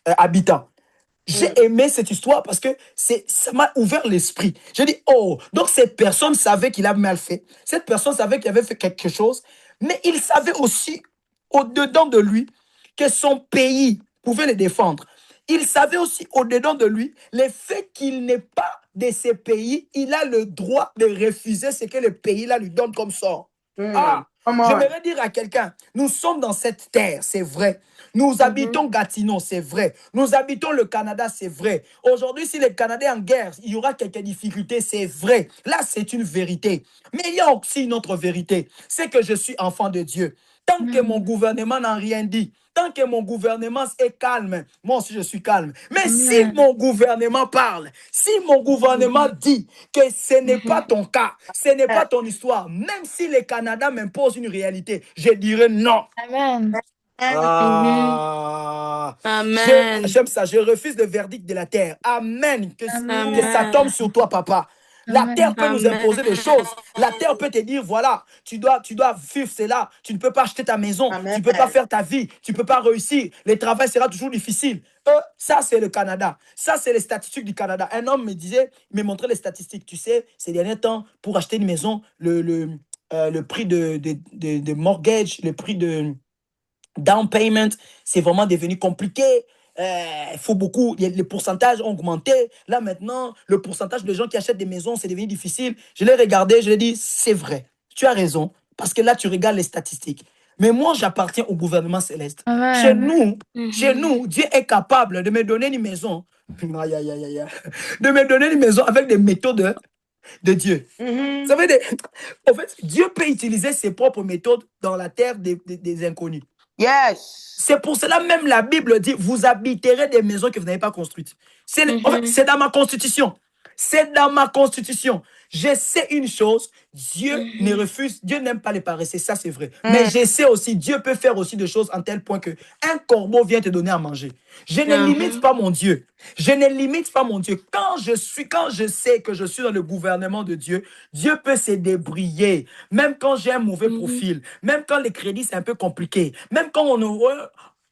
habitant. J'ai aimé cette histoire parce que ça m'a ouvert l'esprit. J'ai dit, oh, donc cette personne savait qu'il a mal fait. Cette personne savait qu'il avait fait quelque chose, mais il savait aussi, au-dedans de lui, que son pays pouvait le défendre. Il savait aussi, au-dedans de lui, le fait qu'il n'est pas de ce pays, il a le droit de refuser ce que le pays là lui donne comme sort. J'aimerais dire à quelqu'un, nous sommes dans cette terre, c'est vrai. Nous habitons Gatineau, c'est vrai. Nous habitons le Canada, c'est vrai. Aujourd'hui, si le Canada est en guerre, il y aura quelques difficultés, c'est vrai. Là, c'est une vérité. Mais il y a aussi une autre vérité. C'est que je suis enfant de Dieu. Tant que mon gouvernement n'a rien dit, tant que mon gouvernement est calme, moi aussi je suis calme. Mais si mon gouvernement parle, si mon gouvernement dit que ce n'est pas ton cas, ce n'est pas ton histoire, même si le Canada m'impose une réalité, je dirais non. Amen. Amen. J'aime ça, je refuse le verdict de la terre. Amen. Que ça tombe sur toi, papa. La terre peut nous imposer des choses. La terre peut te dire, voilà, tu dois vivre cela. Tu ne peux pas acheter ta maison. Tu ne peux pas faire ta vie. Tu ne peux pas réussir. Le travail sera toujours difficile. Ça, c'est le Canada. Ça, c'est les statistiques du Canada. Un homme me montrait les statistiques. Tu sais, ces derniers temps, pour acheter une maison, le prix de mortgage, le prix de down payment, c'est vraiment devenu compliqué. Il faut beaucoup, les pourcentages ont augmenté. Là maintenant, le pourcentage de gens qui achètent des maisons, c'est devenu difficile. Je l'ai regardé, je l'ai dit, c'est vrai, tu as raison, parce que là, tu regardes les statistiques. Mais moi, j'appartiens au gouvernement céleste. Chez nous, Dieu est capable de me donner une maison. De me donner une maison avec des méthodes de Dieu. Ça veut dire, en fait, Dieu peut utiliser ses propres méthodes dans la terre des inconnus. Yes. C'est pour cela même la Bible dit, vous habiterez des maisons que vous n'avez pas construites. En fait, c'est dans ma constitution. C'est dans ma constitution. Je sais une chose, Dieu ne refuse, Dieu n'aime pas les paresseux, ça c'est vrai. Mais je sais aussi, Dieu peut faire aussi des choses en tel point que un corbeau vient te donner à manger. Je ne limite pas mon Dieu. Je ne limite pas mon Dieu. Quand je sais que je suis dans le gouvernement de Dieu, Dieu peut se débrouiller. Même quand j'ai un mauvais profil, même quand les crédits c'est un peu compliqué, même quand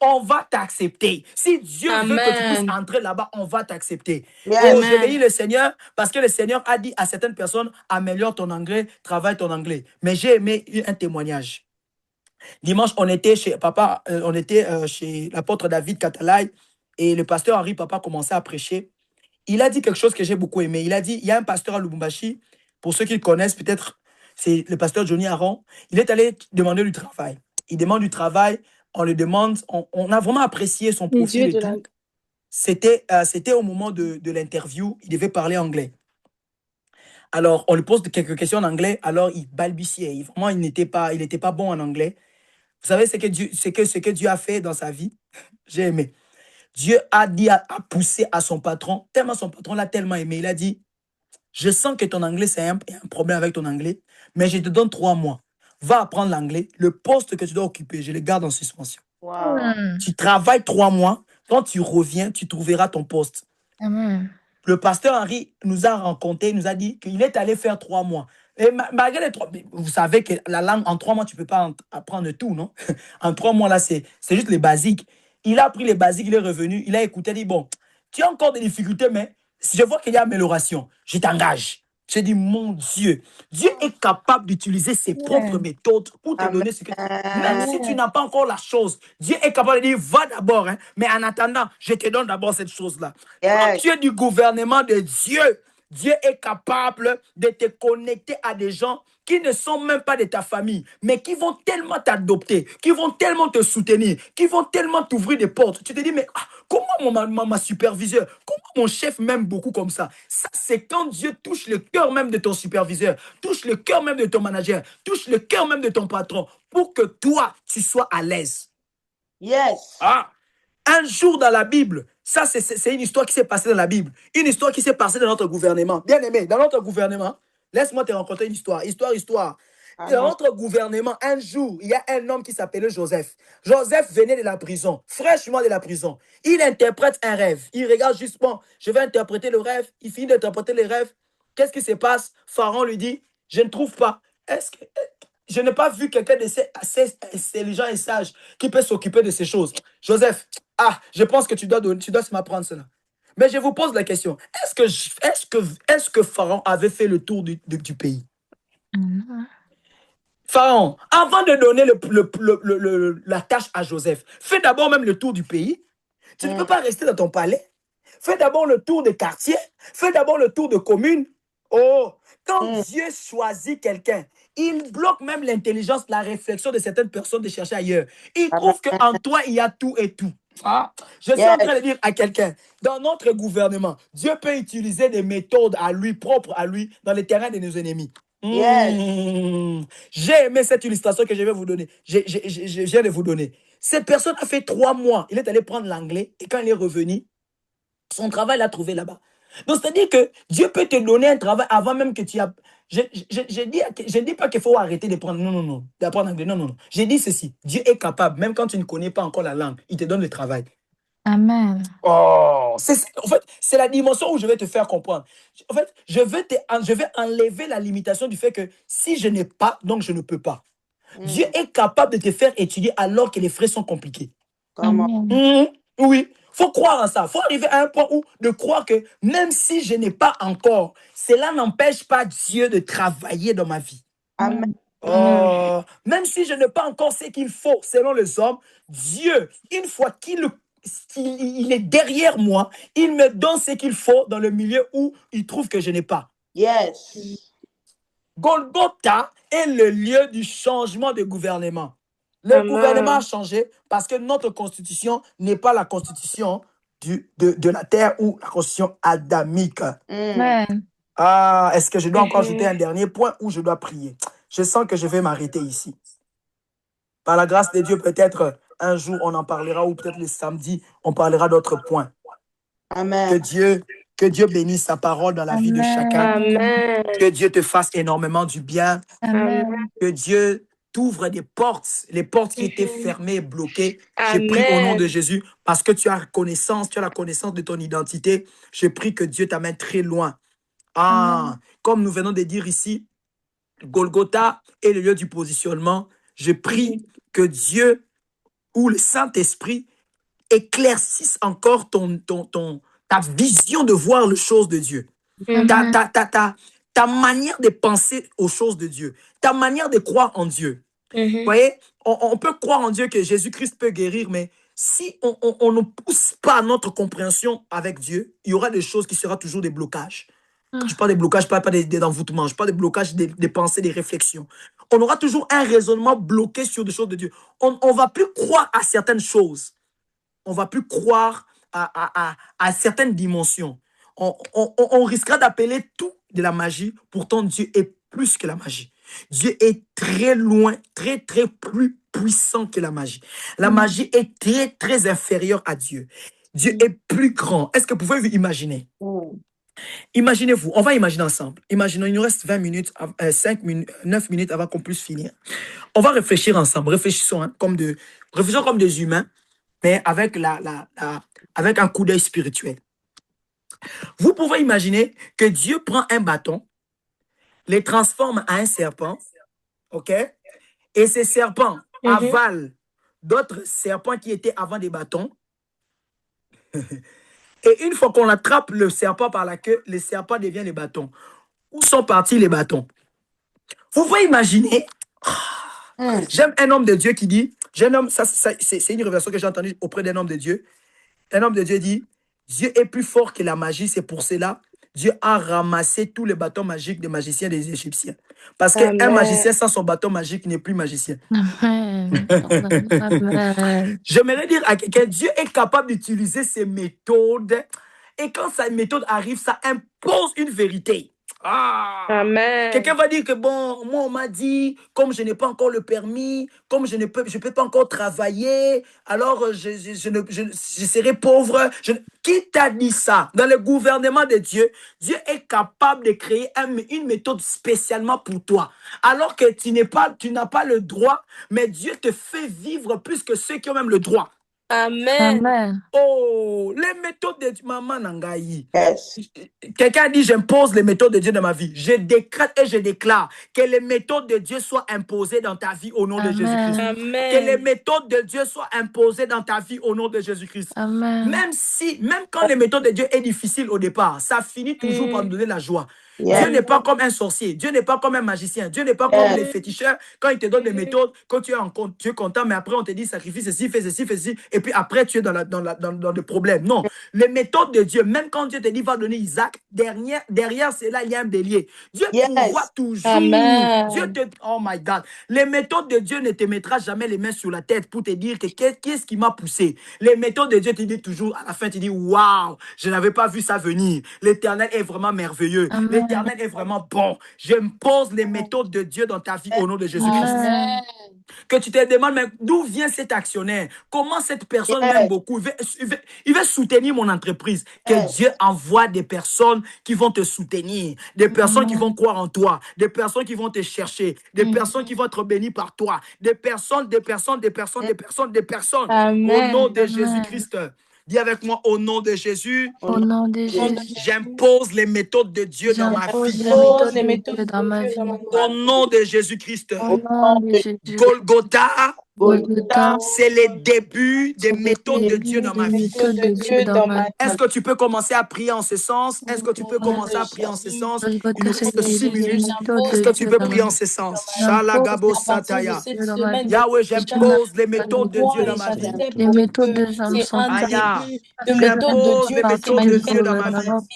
on va t'accepter. Si Dieu veut que tu puisses entrer là-bas, on va t'accepter. Je bénis le Seigneur parce que le Seigneur a dit à certaines personnes, améliore ton anglais, travaille ton anglais. Mais j'ai aimé un témoignage. Dimanche, on était chez papa, chez l'apôtre David Katalai et le pasteur Henri Papa commençait à prêcher. Il a dit quelque chose que j'ai beaucoup aimé. Il a dit, il y a un pasteur à Lubumbashi, pour ceux qui le connaissent peut-être, c'est le pasteur Johnny Aron. Il est allé demander du travail. Il demande du travail. On le demande, on a vraiment apprécié son profil et tout. C'était au moment de l'interview, il devait parler anglais. Alors, on lui pose quelques questions en anglais, alors il balbutiait. Vraiment, il n'était pas bon en anglais. Vous savez ce que Dieu a fait dans sa vie? J'ai aimé. Dieu a poussé à son patron, tellement son patron l'a tellement aimé. Il a dit, je sens que ton anglais, c'est un problème avec ton anglais, mais je te donne 3 mois. Va apprendre l'anglais. Le poste que tu dois occuper, je le garde en suspension. Wow. Tu travailles 3 mois. Quand tu reviens, tu trouveras ton poste. Amen. Le pasteur Henri nous a rencontrés, nous a dit qu'il est allé faire 3 mois. Et malgré les 3, vous savez que la langue, en 3 mois, tu ne peux pas apprendre tout, non? En 3 mois, là, c'est juste les basiques. Il a appris les basiques, il est revenu, il a écouté, il a dit, bon, tu as encore des difficultés, mais je vois qu'il y a amélioration. Je t'engage. J'ai dit, mon Dieu, Dieu est capable d'utiliser ses propres méthodes pour te donner ce que... Même si tu n'as pas encore la chose, Dieu est capable de dire, va d'abord, hein, mais en attendant, je te donne d'abord cette chose-là. Quand tu es du gouvernement de Dieu, Dieu est capable de te connecter à des gens qui ne sont même pas de ta famille, mais qui vont tellement t'adopter, qui vont tellement te soutenir, qui vont tellement t'ouvrir des portes. Tu te dis, mais comment ma superviseur, comment mon chef m'aime beaucoup comme ça? Ça, c'est quand Dieu touche le cœur même de ton superviseur, touche le cœur même de ton manager, touche le cœur même de ton patron, pour que toi, tu sois à l'aise. Yes. Un jour dans la Bible, ça c'est une histoire qui s'est passée dans la Bible, une histoire qui s'est passée dans notre gouvernement. Bien aimé, dans notre gouvernement, laisse-moi te raconter une histoire. Dans notre gouvernement, un jour, il y a un homme qui s'appelait Joseph. Joseph venait de la prison, fraîchement de la prison. Il interprète un rêve. Il regarde juste, bon, je vais interpréter le rêve. Il finit d'interpréter le rêve. Qu'est-ce qui se passe? Pharaon lui dit, je ne trouve pas. Je n'ai pas vu quelqu'un de assez intelligent et sage qui peut s'occuper de ces choses. Joseph, je pense que tu dois m'apprendre cela. Mais je vous pose la question, est-ce que Pharaon avait fait le tour du pays? Pharaon, avant de donner la tâche à Joseph, fais d'abord même le tour du pays. Tu ne peux pas rester dans ton palais. Fais d'abord le tour des quartiers. Fais d'abord le tour de communes. Oh, quand Dieu choisit quelqu'un, il bloque même l'intelligence, la réflexion de certaines personnes de chercher ailleurs. Il trouve qu'en toi, il y a tout et tout. Je suis en train de dire à quelqu'un, dans notre gouvernement, Dieu peut utiliser des méthodes à lui, propres à lui, dans les terrains de nos ennemis. J'ai aimé cette illustration que je vais vous donner. Je viens de vous donner. Cette personne a fait 3 mois. Il est allé prendre l'anglais et quand il est revenu, son travail l'a trouvé là-bas. Donc, c'est-à-dire que Dieu peut te donner un travail avant même que tu as... Je ne dis pas qu'il faut arrêter de prendre... Non. D'apprendre l'anglais. Non. J'ai dit ceci. Dieu est capable, même quand tu ne connais pas encore la langue, il te donne le travail. Amen. Oh, en fait, c'est la dimension où je vais te faire comprendre. En fait, je vais enlever la limitation du fait que si je n'ai pas, donc je ne peux pas. Dieu est capable de te faire étudier alors que les frais sont compliqués. Oui, il faut croire en ça. Il faut arriver à un point où de croire que même si je n'ai pas encore, cela n'empêche pas Dieu de travailler dans ma vie. Amen. Oh, même si je n'ai pas encore ce qu'il faut selon les hommes, Dieu, une fois qu'il est derrière moi, il me donne ce qu'il faut dans le milieu où il trouve que je n'ai pas. Yes. Golgotha est le lieu du changement de gouvernement. Le gouvernement a changé parce que notre constitution n'est pas la constitution de la terre ou la constitution adamique. Est-ce que je dois encore ajouter un dernier point ou je dois prier? Je sens que je vais m'arrêter ici. Par la grâce de Dieu, peut-être un jour on en parlera ou peut-être le samedi, on parlera d'autres points. Amen. Que Dieu bénisse sa parole dans la vie de chacun. Amen. Que Dieu te fasse énormément du bien. Amen. Que Dieu t'ouvre des portes, les portes qui étaient fermées et bloquées. Je prie au nom de Jésus parce que tu as la connaissance de ton identité. Je prie que Dieu t'amène très loin. Comme nous venons de dire ici, Golgotha est le lieu du positionnement. Je prie que Dieu ou le Saint-Esprit éclaircisse encore ta vision de voir les choses de Dieu. Ta manière de penser aux choses de Dieu. Ta manière de croire en Dieu. Vous voyez, on peut croire en Dieu que Jésus-Christ peut guérir, mais si on ne pousse pas notre compréhension avec Dieu, il y aura des choses qui seront toujours des blocages. Quand je parle de blocages, je ne parle pas des envoûtements, je parle de blocages des pensées, des réflexions. On aura toujours un raisonnement bloqué sur des choses de Dieu. On ne va plus croire à certaines choses. On ne va plus croire à certaines dimensions. On risquera d'appeler tout de la magie. Pourtant, Dieu est plus que la magie. Dieu est très loin, très, très plus puissant que la magie. La magie est très, très inférieure à Dieu. Dieu est plus grand. Est-ce que vous pouvez vous imaginer? Imaginez-vous, on va imaginer ensemble. Imaginons, il nous reste 20 minutes, 9 minutes avant qu'on puisse finir. On va réfléchir ensemble. Réfléchissons comme des humains, mais avec un coup d'œil spirituel. Vous pouvez imaginer que Dieu prend un bâton, les transforme en un serpent, ok? Et ces serpents avalent d'autres serpents qui étaient avant des bâtons. Et une fois qu'on attrape le serpent par la queue, le serpent devient les bâtons. Où sont partis les bâtons? Vous pouvez imaginer, j'aime un homme de Dieu qui dit, c'est une révélation que j'ai entendue auprès d'un homme de Dieu. Un homme de Dieu dit, Dieu est plus fort que la magie, c'est pour cela Dieu a ramassé tous les bâtons magiques des magiciens des Égyptiens. Parce qu'un magicien sans son bâton magique n'est plus magicien. J'aimerais dire à quelqu'un, Dieu est capable d'utiliser ses méthodes. Et quand sa méthode arrive, ça impose une vérité. Amen. Quelqu'un va dire que bon, moi on m'a dit, comme je n'ai pas encore le permis, comme je peux pas encore travailler, alors je serai pauvre. Qui t'a dit ça? Dans le gouvernement de Dieu, Dieu est capable de créer une méthode spécialement pour toi. Alors que tu n'as pas le droit, mais Dieu te fait vivre plus que ceux qui ont même le droit. Amen. Amen. Oh, les méthodes de Maman Nangaï. Yes. Quelqu'un dit, j'impose les méthodes de Dieu dans ma vie. Je décrète et je déclare que les méthodes de Dieu soient imposées dans ta vie au nom de Jésus-Christ. Amen. Que les Amen. méthodes de Dieu soient imposées dans ta vie au nom de Jésus-Christ. Amen. Même quand les méthodes de Dieu est difficile au départ, ça finit toujours par nous donner la joie. Yes. Dieu n'est pas comme un sorcier. Dieu n'est pas comme un magicien. Dieu n'est pas comme les féticheurs. Quand il te donne des méthodes, quand tu es content, mais après on te dit sacrifice ceci, fais ceci, fais ceci, et puis après tu es dans le problème. Non. Les méthodes de Dieu, même quand Dieu te dit va donner Isaac, derrière cela, il y a un bélier. Dieu pourvoit toujours. Amen. Oh my God. Les méthodes de Dieu ne te mettra jamais les mains sur la tête pour te dire que qu'est-ce qui m'a poussé. Les méthodes de Dieu te disent toujours, à la fin, tu dis, waouh, je n'avais pas vu ça venir. L'Éternel est vraiment merveilleux. Amen. L'Éternel est vraiment bon. J'impose les méthodes de Dieu dans ta vie au nom de Jésus-Christ. Amen. Que tu te demandes, mais d'où vient cet actionnaire? Comment cette personne m'aime beaucoup? Il veut soutenir mon entreprise. Que Dieu envoie des personnes qui vont te soutenir, des personnes qui vont croire en toi, des personnes qui vont te chercher, des personnes qui vont être bénies par toi, des personnes. Amen. Au nom de Jésus-Christ. Dis avec moi, au nom de Jésus, Au nom de Jésus, j'impose les méthodes de Dieu dans ma j'impose vie. les méthodes de Dieu dans ma vie. Au nom de Jésus-Christ. Au nom de Jésus, Golgotha, Golgotha, c'est le début des méthodes de Dieu dans ma les vie. méthodes de Dieu dans ma vie. Est-ce que tu peux commencer à prier en ce sens? Est-ce que tu peux commencer à prier en ce sens? Il Golgotha, nous c'est reste 6 les minutes. méthodes Est-ce de que tu Dieu peux dans ma prier en vie. ce sens? J'impose Shalagabo les méthodes Sataya. de Dieu dans ma vie. Yahweh, Que tu j'impose les m'accompagnes méthodes de Dieu dans ma vie. les méthodes de hommes sont Aya. je J'impose les fais méthodes partie de du Dieu dans ma vie. gouvernement.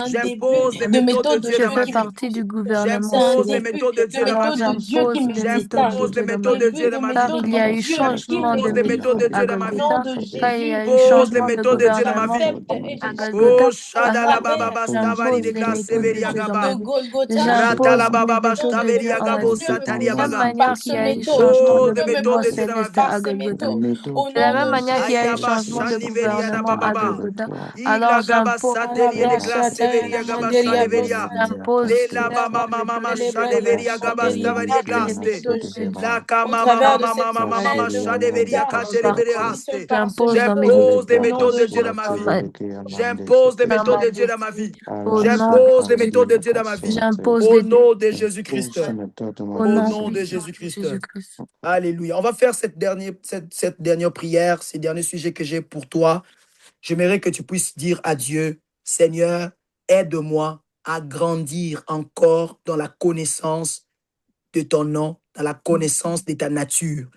J'impose les méthodes de Dieu Je dans ma fais vie. partie du gouvernement J'impose les céleste. méthodes de Dieu dans ma Alors vie. j'impose les méthodes de J'impose les Dieu dans méthodes ma de vie. Dieu dans ma Car vie. il y a eu changement de J'impose les méthodes de méthode à Dieu dans ma vie. Golgotha. Car il y a eu J'impose les changement de méthodes de Dieu dans ma gouvernement vie. à Oh, Golgotha. Shadala Alors Baba Stavari j'impose de les Glace méthodes de Severia Dieu dans ma Gaba. vie. Ratala J'impose les Baba méthodes de Dieu Staveria en ma Gabo vie. De Sataria la même Baba. manière qu'il y a eu changement Oh, de les méthodes gouvernement de Dieu dans ma céleste vie. à Golgotha. De la même manière qu'il y a eu Ayaba changement de Shaniveria da gouvernement à Baba. Golgotha, alors Ila Gaba j'impose Satelia de Glace Severia Gaba Shadeveria. j'impose Le la les Mama Mama Shadeveria Gaba Stavaria les Glace. méthodes de Dieu. La Kama Mama Shadeveria Katereveria Partout. Haste. J'impose dans mes J'impose les au méthodes de Dieu dans ma vie. travail, J'impose les dans méthodes ma de Dieu vie. dans ma vie. Au nom de J'impose les Jésus. méthodes de Dieu dans ma vie. J'impose Au les nom de Jésus-Christ. au Au nom nom de puissant de Jésus-Christ. Jésus-Christ. Alléluia. On va faire cette dernière prière, ces derniers sujets que j'ai pour toi. J'aimerais que tu puisses dire à Dieu, Seigneur, aide-moi à grandir encore dans la connaissance de ton nom, dans la connaissance de ta nature.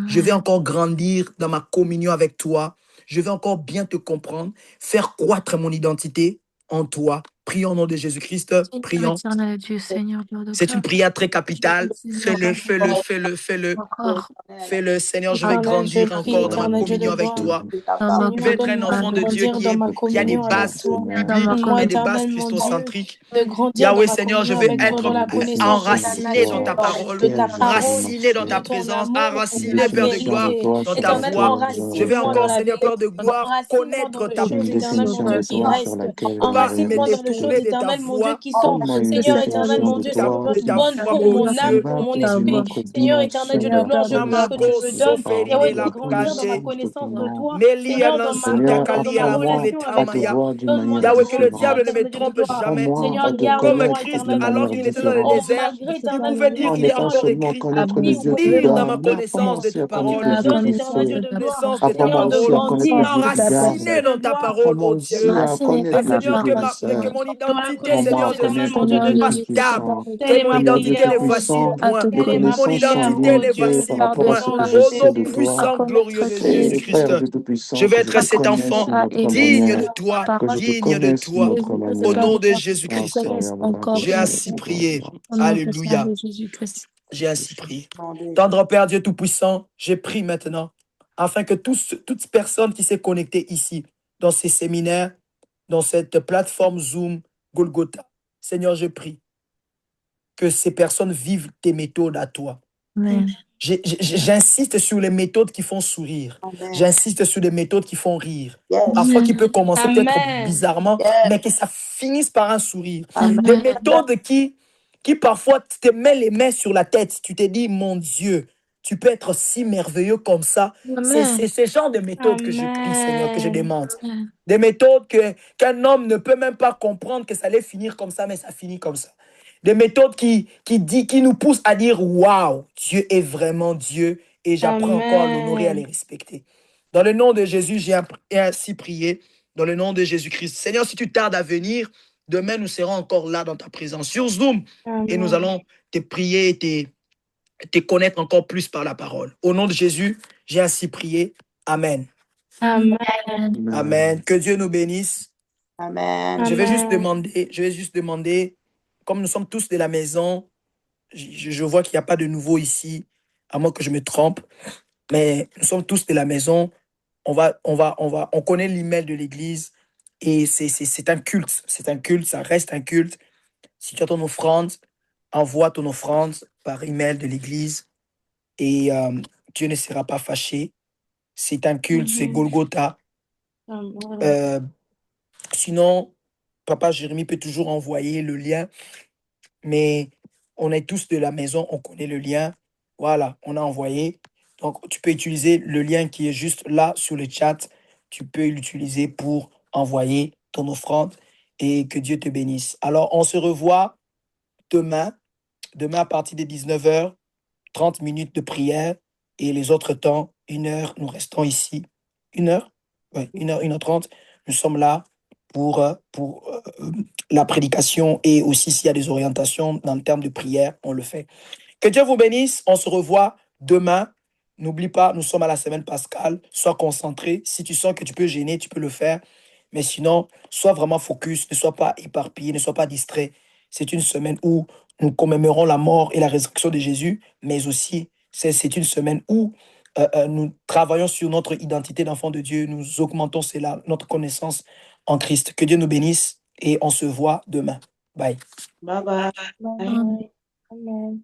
Je vais Amen. encore grandir dans ma communion avec toi. Je vais encore bien te comprendre, faire croître mon identité en toi. Prions au nom de Jésus-Christ. Seigneur Prions. éternel Dieu, Seigneur Dieu de C'est une gloire, prière très je te capitale. prie, Fais-le, fais-le, Seigneur, fais-le, fais-le. encore Fais-le, Seigneur, je vais Éternel, je grandir prie, encore dans ma éternel Dieu de communion avec gloire. toi. dans ma Je vais Seigneur, être un donne-moi de enfant de Dieu grandir dans ma qui a des communion avec bases toi. dans ma bibliques et des communion, bases Éternel, mon Dieu, christocentriques. de grandir dans Yahweh, ma Seigneur, je communion vais avec toi, être dans la connaissance de ta enraciné dans ta nature, parole, de ta parole, enraciné dans de ta ton présence, amour, de enraciné, ta Père de gloire, fidélité. dans ta Éternel, foi. Je vais enracine-moi dans encore, la Seigneur, Père de vérité. gloire, Enracine-moi dans connaître les ta choses, volonté. éternel, mon Dieu, qui restent. Pas me Enracine-moi dans les choses, détourner de ta éternel, mon Dieu, voix, qui sont, Seigneur, éternel, mon Dieu, de ta bonnes foi, pour oh mon âme, Dieu. pour mon esprit. Seigneur, éternel, Dieu de Seigneur gloire, Père je de prie gloire, que tu Namako me donnes, soferi Yahweh, de de la grandir dans ma kande. connaissance de toi. Melia Seigneur, nan dans ma, suta dans kali à ma la voûte relation avec toi. tramaya. Donne-moi de Yahweh, que le grandir, diable ne me éternel Dieu de trompe gloire. jamais. Seigneur, Comme garde-moi, Christ, éternel, mon alors Dieu. qu'il était dans le Oh, désert, malgré, tu éternel, pouvais mon dire, Dieu, il est mes temps encore de écrit. nuit ou de Grandir dans jour, ma de connaissance de ta tu parole. me donnes, éternel Dieu de gloire. Connaissance de ta Seigneur, de parole. grandir Enraciné Dieu dans de ta gloire. parole, oh Dieu. enraciné Et par ta Seigneur, parole, que Seigneur. mon Dans la identité, connaissance, Seigneur, éternel, mon Dieu, Seigneur de pas Jésus, Christ. c'est stable. par Que Telle est mon ma identité ne prière, ô vacille Dieu. à point. te Telle est ma Mon connaître, prière, identité ô ne Dieu. vacille par de point. Au nom de Au nom Jésus, à puissant, glorieux connaître de tes, Jésus-Christ. Je vais être à cet connaître enfant et digne méditer de ta toi, parole. digne de toi. Et je veux, Au Père de nom de gloire, que tu te Jésus-Christ. connaisses encore J'ai et ainsi méditer. prié. Au nom puissant Alléluia. de Jésus-Christ. J'ai ainsi prié. Tendre Père Dieu Tout-Puissant, j'ai prie maintenant afin que toute personne qui s'est connectée ici, dans ces séminaires, dans cette plateforme Zoom, Golgotha, Seigneur, je prie que ces personnes vivent tes méthodes à toi. Amen. J'insiste sur les méthodes qui font sourire. Amen. J'insiste sur les méthodes qui font rire. Yes. Parfois, qui peut commencer peut-être Amen. bizarrement, Yes. mais que ça finisse par un sourire. Amen. Des méthodes qui parfois te mettent les mains sur la tête. Tu te dis, mon Dieu, tu peux être si merveilleux comme ça. C'est ce genre de méthodes que je prie, Seigneur, que je demande. Des méthodes qu'un homme ne peut même pas comprendre que ça allait finir comme ça, mais ça finit comme ça. Des méthodes qui nous poussent à dire, waouh, Dieu est vraiment Dieu et j'apprends encore à l'honorer, à les respecter. Dans le nom de Jésus, j'ai ainsi prié. Dans le nom de Jésus-Christ. Seigneur, si tu tardes à venir, demain, nous serons encore là dans ta présence sur Zoom. Amen. Et nous allons te prier et te connaître encore plus par la parole. Au nom de Jésus, j'ai ainsi prié. Amen. Amen. Amen. Que Dieu nous bénisse. Amen. Je vais juste demander, comme nous sommes tous de la maison, je vois qu'il n'y a pas de nouveau ici, à moins que je me trompe, mais nous sommes tous de la maison. On connaît l'email de l'église et c'est un culte. C'est un culte, ça reste un culte. Si tu as ton offrande, envoie ton offrande par email de l'église et Dieu ne sera pas fâché. C'est un culte, c'est Golgotha. Sinon, Papa Jérémie peut toujours envoyer le lien, mais on est tous de la maison, on connaît le lien. Voilà, on a envoyé. Donc, tu peux utiliser le lien qui est juste là sur le chat. Tu peux l'utiliser pour envoyer ton offrande et que Dieu te bénisse. Alors, on se revoit demain à partir de 19h, 30 minutes de prière et les autres temps, 1 heure, nous restons ici. 1 heure? Oui, 1 heure, 1h30. Nous sommes là pour la prédication et aussi s'il y a des orientations dans le terme de prière, on le fait. Que Dieu vous bénisse. On se revoit demain. N'oublie pas, nous sommes à la semaine pascale. Sois concentré. Si tu sens que tu peux gêner, tu peux le faire. Mais sinon, sois vraiment focus. Ne sois pas éparpillé, ne sois pas distrait. C'est une semaine où nous commémorons la mort et la résurrection de Jésus, mais aussi c'est une semaine où nous travaillons sur notre identité d'enfant de Dieu. Nous augmentons cela, notre connaissance en Christ. Que Dieu nous bénisse et on se voit demain. Bye. Bye bye. Amen.